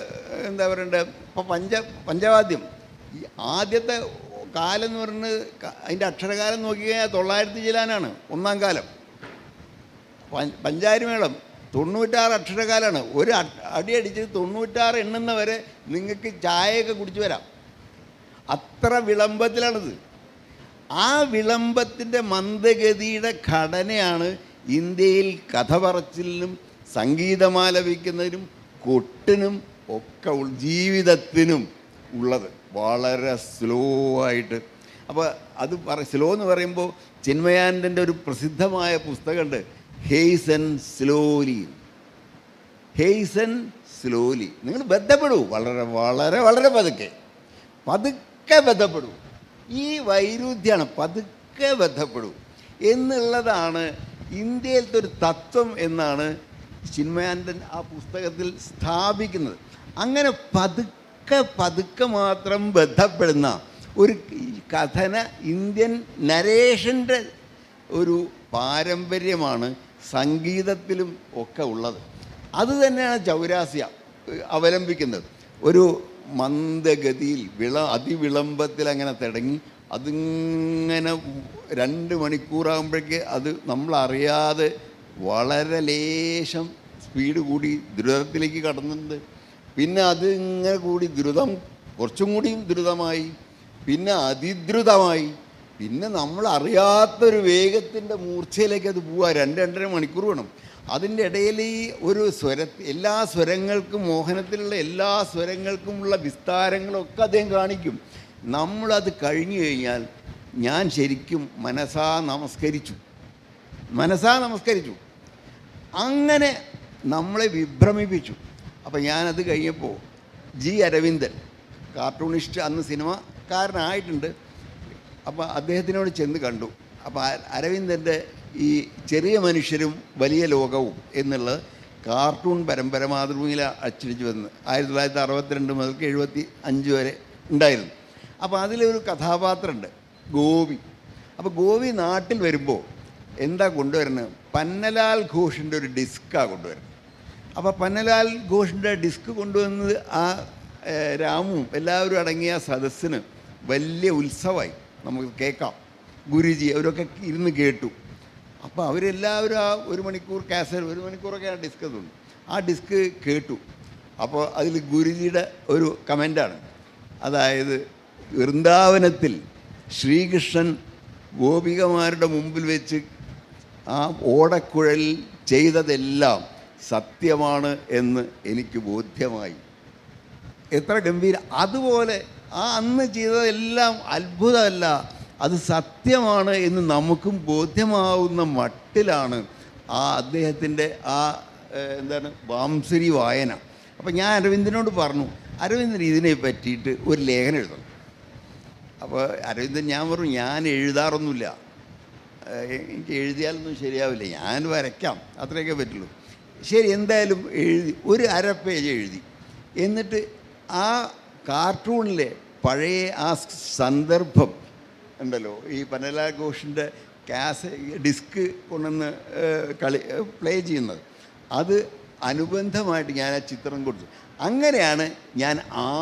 എന്താ പറയണ്ടേ, ഇപ്പോൾ പഞ്ചവാദ്യം ഈ ആദ്യത്തെ കാലം എന്ന് പറയുന്നത് അതിൻ്റെ അക്ഷരകാലം നോക്കിക്കഴിഞ്ഞാൽ 900 ചിലാനാണ് ഒന്നാം കാലം. പഞ്ചാരിമേളം 96 അക്ഷരകാലമാണ്. ഒരു അടി അടിച്ച് 96 എണ്ണുന്നവരെ നിങ്ങൾക്ക് ചായയൊക്കെ കുടിച്ചു വരാം. അത്ര വിളംബത്തിലാണിത്. ആ വിളംബത്തിൻ്റെ മന്ദഗതിയുടെ ഘടനയാണ് ഇന്ത്യയിൽ കഥ പറച്ചിലിനും സംഗീതമാലപിക്കുന്നതിനും കൊട്ടിനും ഒക്കെ ജീവിതത്തിനും ഉള്ളത്. വളരെ സ്ലോ ആയിട്ട്. അപ്പോൾ അത് സ്ലോ എന്ന് പറയുമ്പോൾ ചിന്മയാനന്ദൻ്റെ ഒരു പ്രസിദ്ധമായ പുസ്തകമുണ്ട്, ഹെയ്സൻ സ്ലോലി. ഹെയ്സൻ സ്ലോലി. നിങ്ങൾ ബന്ധപ്പെടൂ, വളരെ വളരെ വളരെ പതുക്കെ ബന്ധപ്പെടൂ. ഈ വൈരുദ്ധ്യമാണ്, പതുക്കെ ബന്ധപ്പെടൂ എന്നുള്ളതാണ് ഇന്ത്യയിലത്തെ ഒരു തത്വം എന്നാണ് ചിന്മയാനന്ദൻ ആ പുസ്തകത്തിൽ സ്ഥാപിക്കുന്നത്. അങ്ങനെ പതുക്കെ മാത്രം ബന്ധപ്പെടുന്ന ഒരു കഥന ഇന്ത്യൻ നരേഷൻ്റെ ഒരു പാരമ്പര്യമാണ് സംഗീതത്തിലും ഒക്കെ ഉള്ളത്. അത് തന്നെയാണ് ചൗരാസ്യ അവലംബിക്കുന്നത്. ഒരു മന്ദഗതിയിൽ അതിവിളംബത്തിൽ അങ്ങനെ തുടങ്ങി അതിങ്ങനെ 2 മണിക്കൂറാകുമ്പോഴേക്ക് അത് നമ്മളറിയാതെ വളരെ ലേശം സ്പീഡ് കൂടി ദ്രുതത്തിലേക്ക് കടന്നുണ്ട്. പിന്നെ അതിങ്ങനെ കൂടി കുറച്ചും കൂടിയും ദ്രുതമായി, പിന്നെ അതിദ്രുതമായി, പിന്നെ നമ്മളറിയാത്തൊരു വേഗത്തിൻ്റെ മൂർച്ചയിലേക്ക് അത് പോവുക. 2-2.5 മണിക്കൂർ വേണം. അതിൻ്റെ ഇടയിൽ ഈ ഒരു എല്ലാ സ്വരങ്ങൾക്കും, മോഹനത്തിലുള്ള എല്ലാ സ്വരങ്ങൾക്കുമുള്ള വിസ്താരങ്ങളൊക്കെ അദ്ദേഹം കാണിക്കും. നമ്മളത് കഴിഞ്ഞു കഴിഞ്ഞാൽ ഞാൻ ശരിക്കും മനസാ നമസ്കരിച്ചു. അങ്ങനെ നമ്മളെ വിഭ്രമിപ്പിച്ചു. അപ്പം ഞാനത് കഴിഞ്ഞപ്പോൾ അരവിന്ദൻ, കാർട്ടൂണിസ്റ്റ്, അന്ന് സിനിമക്കാരനായിട്ടുണ്ട്. അപ്പോൾ അദ്ദേഹത്തിനോട് ചെന്ന് കണ്ടു. അപ്പോൾ അരവിന്ദൻ്റെ ഈ ചെറിയ മനുഷ്യരും വലിയ ലോകവും എന്നുള്ള കാർട്ടൂൺ പരമ്പര മാതൃഭൂമിയിൽ അച്ചടിച്ച് വന്ന് 1962 മുതൽ 75 വരെ ഉണ്ടായിരുന്നു. അപ്പോൾ അതിലൊരു കഥാപാത്രമുണ്ട്, ഗോപി. അപ്പോൾ ഗോപി നാട്ടിൽ വരുമ്പോൾ എന്താ കൊണ്ടുവരുന്നത്? പന്നലാൽ ഘോഷിൻ്റെ ഒരു ഡിസ്ക്കാണ് കൊണ്ടുവരുന്നത്. അപ്പോൾ പന്നലാൽ ഘോഷിൻ്റെ ഡിസ്ക് കൊണ്ടുവന്നത് ആ രാമും എല്ലാവരും അടങ്ങിയ സദസ്സിന് വലിയ ഉത്സവമായി. നമുക്ക് കേൾക്കാം. ഗുരുജി അവരൊക്കെ ഇരുന്ന് കേട്ടു. അപ്പോൾ അവരെല്ലാവരും ആ 1 മണിക്കൂർ കാസറ്റ്, 1 മണിക്കൂറൊക്കെ ആ ഡിസ്ക് തോന്നി. ആ ഡിസ്ക് കേട്ടു. അപ്പോൾ അതിൽ ഗുരുജിയുടെ ഒരു കമൻ്റാണ്, അതായത് വൃന്ദാവനത്തിൽ ശ്രീകൃഷ്ണൻ ഗോപികമാരുടെ മുമ്പിൽ വെച്ച് ആ ഓടക്കുഴൽ ചെയ്തതെല്ലാം സത്യമാണ് എന്ന് എനിക്ക് ബോധ്യമായി. എത്ര ഗംഭീരം! അതുപോലെ ആ അന്ന് ചെയ്തതെല്ലാം അത്ഭുതമല്ല, അത് സത്യമാണ് എന്ന് നമുക്കും ബോധ്യമാവുന്ന മട്ടിലാണ് ആ അദ്ദേഹത്തിൻ്റെ ആ വാംസരി വായന. അപ്പം ഞാൻ അരവിന്ദനോട് പറഞ്ഞു, അരവിന്ദൻ ഇതിനെ പറ്റിയിട്ട് ഒരു ലേഖനം എഴുതണം. അപ്പോൾ അരവിന്ദൻ ഞാൻ പറഞ്ഞു, ഞാൻ എഴുതാറൊന്നുമില്ല, എനിക്ക് എഴുതിയാലൊന്നും ശരിയാവില്ല, ഞാൻ വരയ്ക്കാം, അത്രയൊക്കെ പറ്റുള്ളൂ. ശരി, എന്തായാലും എഴുതി, ഒരു 1/2 പേജ് എഴുതി. എന്നിട്ട് ആ കാർട്ടൂണിലെ പഴയ ആ സന്ദർഭം ഉണ്ടല്ലോ, ഈ പന്നലാൽ ഘോഷിൻ്റെ ഡിസ്ക് കൊണ്ടുവന്ന് പ്ലേ ചെയ്യുന്നത്, അത് അനുബന്ധമായിട്ട് ഞാൻ ആ ചിത്രം കൊടുത്തു. അങ്ങനെയാണ് ഞാൻ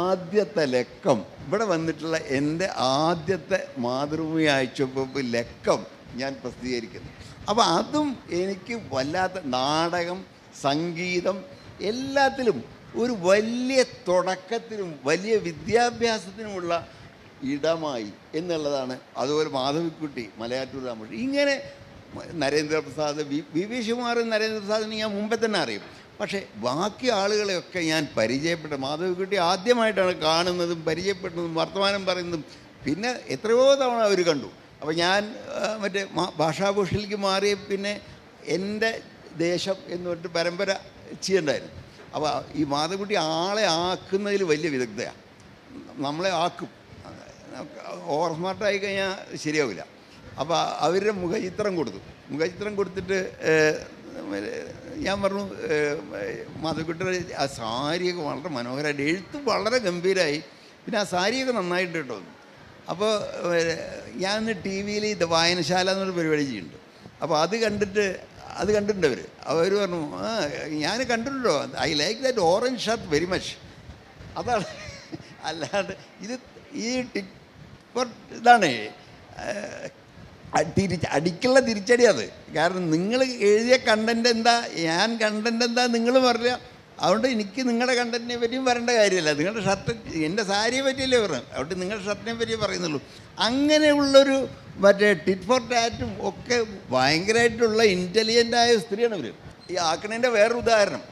ആദ്യത്തെ ലക്കം, ഇവിടെ വന്നിട്ടുള്ള എൻ്റെ ആദ്യത്തെ മാതൃഭൂമി ആഴ്ചപ്പതിപ്പ് ലക്കം ഞാൻ പ്രസിദ്ധീകരിക്കുന്നത്. അപ്പോൾ അതും എനിക്ക് വല്ലാത്ത നാടകം, സംഗീതം എല്ലാത്തിലും ഒരു വലിയ തുടക്കത്തിനും വലിയ വിദ്യാഭ്യാസത്തിനുമുള്ള ഇടമായി എന്നുള്ളതാണ്. അതുപോലെ മാധവിക്കുട്ടി, മലയാറ്റൂർ രാമകൃഷ്ണൻ, ഇങ്ങനെ നരേന്ദ്രപ്രസാദ്, വി ശിവകുമാറും നരേന്ദ്രപ്രസാദിനെ ഞാൻ മുമ്പേ തന്നെ അറിയും. പക്ഷേ ബാക്കി ആളുകളെയൊക്കെ ഞാൻ പരിചയപ്പെട്ട, മാധവിക്കുട്ടി ആദ്യമായിട്ടാണ് കാണുന്നതും പരിചയപ്പെടുന്നതും വർത്തമാനം പറയുന്നതും. പിന്നെ എത്രയോ തവണ അവർ കണ്ടു. അപ്പോൾ ഞാൻ മറ്റേ ഭാഷാഭൂഷണിലേക്ക് മാറിയ പിന്നെ എൻ്റെ ദേശം എന്ന് പറഞ്ഞിട്ട് പരമ്പര ചെയ്യണ്ടായിരുന്നു. അപ്പോൾ ഈ മാധവിക്കുട്ടി ആളെ ആക്കുന്നതിൽ വലിയ വിദഗ്ധയാണ്. നമ്മളെ ആക്കും. ഓവർ സ്മാർട്ടായി കഴിഞ്ഞാൽ ശരിയാവില്ല. അപ്പോൾ അവരുടെ മുഖചിത്രം കൊടുത്തിട്ട് ഞാൻ പറഞ്ഞു, മാധവിക്കുട്ടിയുടെ ആ സാരിയൊക്കെ വളരെ മനോഹരമായിട്ട്, എഴുത്തും വളരെ ഗംഭീരമായി, പിന്നെ ആ സാരിയൊക്കെ നന്നായിട്ട് കേട്ടോ. അപ്പോൾ ഞാൻ ടി വിയിൽ ഇത് വായനശാല എന്നൊരു പരിപാടി ചെയ്യുന്നുണ്ട്. അപ്പോൾ അത് കണ്ടിട്ട് അത് കണ്ടിട്ടുണ്ട് അവർ പറഞ്ഞു ഞാൻ കണ്ടിട്ടുണ്ടോ, I like that orange shirt very much. അതാണ്. അല്ലാണ്ട് ഇത് ഈ ഇതാണ് അടിക്കുള്ള തിരിച്ചടി. അത് കാരണം നിങ്ങൾ എഴുതിയ കണ്ടൻറ് എന്താ, ഞാൻ കണ്ടൻറ് എന്താ നിങ്ങൾ പറഞ്ഞ. അതുകൊണ്ട് എനിക്ക് നിങ്ങളുടെ കണ്ടൻറ്റിനെ പറ്റിയും പറയേണ്ട കാര്യമില്ല. നിങ്ങളുടെ ഷർട്ട്, എൻ്റെ സാരിയെ പറ്റിയല്ലേ പറഞ്ഞു, അതുകൊണ്ട് നിങ്ങളുടെ ഷർട്ടിനെ പറ്റിയേ പറയുന്നുള്ളൂ. അങ്ങനെയുള്ളൊരു മറ്റേ ടിറ്റ് ഫോർ ടാറ്റും ഒക്കെ ഭയങ്കരമായിട്ടുള്ള ഇൻ്റലിജൻ്റായ സ്ത്രീയാണ് ഇവർ. ഈ ആക്കണേൻ്റെ വേറൊരു ഉദാഹരണം,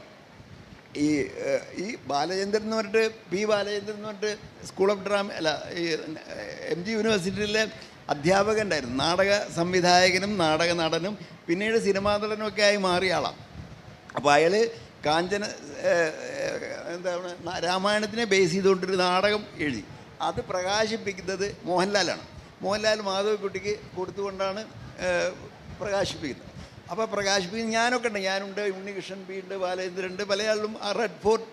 ഈ ബാലചന്ദ്രൻ എന്ന് പറഞ്ഞിട്ട്, പി ബാലചന്ദ്രൻ എന്ന് പറഞ്ഞിട്ട് സ്കൂൾ ഓഫ് ഡ്രാമ അല്ല ഈ MG യൂണിവേഴ്സിറ്റിയിലെ അധ്യാപകൻ ഉണ്ടായിരുന്നു. നാടക സംവിധായകനും നാടക നടനും പിന്നീട് സിനിമാ നടനുമൊക്കെ ആയി മാറിയ ആളാണ്. അപ്പോൾ അയാൾ എന്താണ് രാമായണത്തിനെ ബേസ് ചെയ്തുകൊണ്ടൊരു നാടകം എഴുതി. അത് പ്രകാശിപ്പിക്കുന്നത് മോഹൻലാലാണ്. മോഹൻലാൽ മാധവിക്കുട്ടിക്ക് കൊടുത്തുകൊണ്ടാണ് പ്രകാശിപ്പിക്കുന്നത്. അപ്പോൾ പ്രകാശിപ്പിക്കുന്നത് ഞാനൊക്കെ ഉണ്ട്, ഞാനുണ്ട്, ഉണ്ണികൃഷ്ണൻ പി ഉണ്ട്, ബാലചന്ദ്രൻ ഉണ്ട്, പല ആളും. ആ റെഡ് ഫോർട്ട്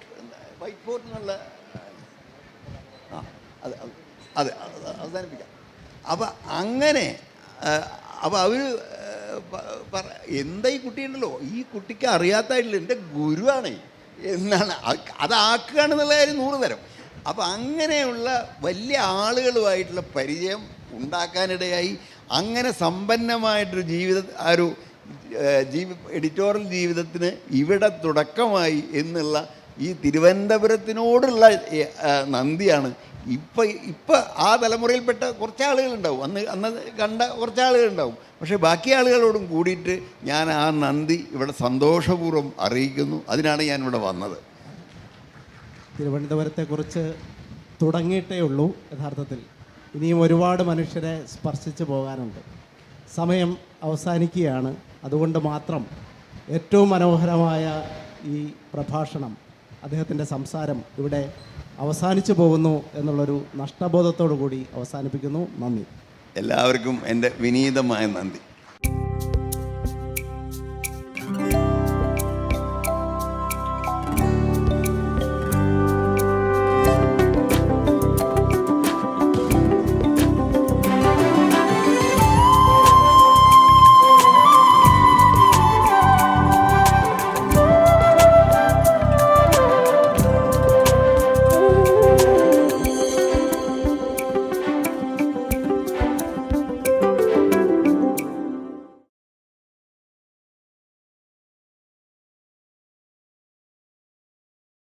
വൈറ്റ് ഫോർട്ട് എന്നുള്ള അത് അവസാനിപ്പിക്കാം. അപ്പം അങ്ങനെ അപ്പോൾ അവർ എന്താ ഈ കുട്ടിയുണ്ടല്ലോ, ഈ കുട്ടിക്ക് അറിയാത്തായിട്ടില്ല, എൻ്റെ ഗുരുവാണ് എന്നാണ് അതാക്കുകയാണെന്നുള്ള കാര്യം 100 തരം. അപ്പം അങ്ങനെയുള്ള വലിയ ആളുകളുമായിട്ടുള്ള പരിചയം ഉണ്ടാക്കാനിടയായി. അങ്ങനെ സമ്പന്നമായിട്ടൊരു ഒരു എഡിറ്റോറിയൽ ജീവിതത്തിന് ഇവിടെ തുടക്കമായി എന്നുള്ള ഈ തിരുവനന്തപുരത്തിനോടുള്ള നന്ദിയാണ്. ഇപ്പം ആ തലമുറയിൽപ്പെട്ട കുറച്ച് ആളുകളുണ്ടാവും, അന്ന് കണ്ട കുറച്ച് ആളുകളുണ്ടാവും. പക്ഷേ ബാക്കി ആളുകളോടും കൂടിയിട്ട് ഞാൻ ആ നന്ദി ഇവിടെ സന്തോഷപൂർവ്വം അറിയിക്കുന്നു. അതിനാണ് ഞാൻ ഇവിടെ വന്നത്. തിരുവനന്തപുരത്തെക്കുറിച്ച് തുടങ്ങിയിട്ടേ ഉള്ളൂ. യഥാർത്ഥത്തിൽ ഇനിയും ഒരുപാട് മനുഷ്യരെ സ്പർശിച്ചു പോകാനുണ്ട്. സമയം അവസാനിക്കുകയാണ്. അതുകൊണ്ട് മാത്രം ഏറ്റവും മനോഹരമായ ഈ പ്രഭാഷണം, അദ്ദേഹത്തിൻ്റെ സംസാരം ഇവിടെ അവസാനിച്ചു പോകുന്നു എന്നുള്ളൊരു നഷ്ടബോധത്തോടു കൂടി അവസാനിപ്പിക്കുന്നു. നന്ദി. എല്ലാവർക്കും എൻ്റെ വിനീതമായ നന്ദി.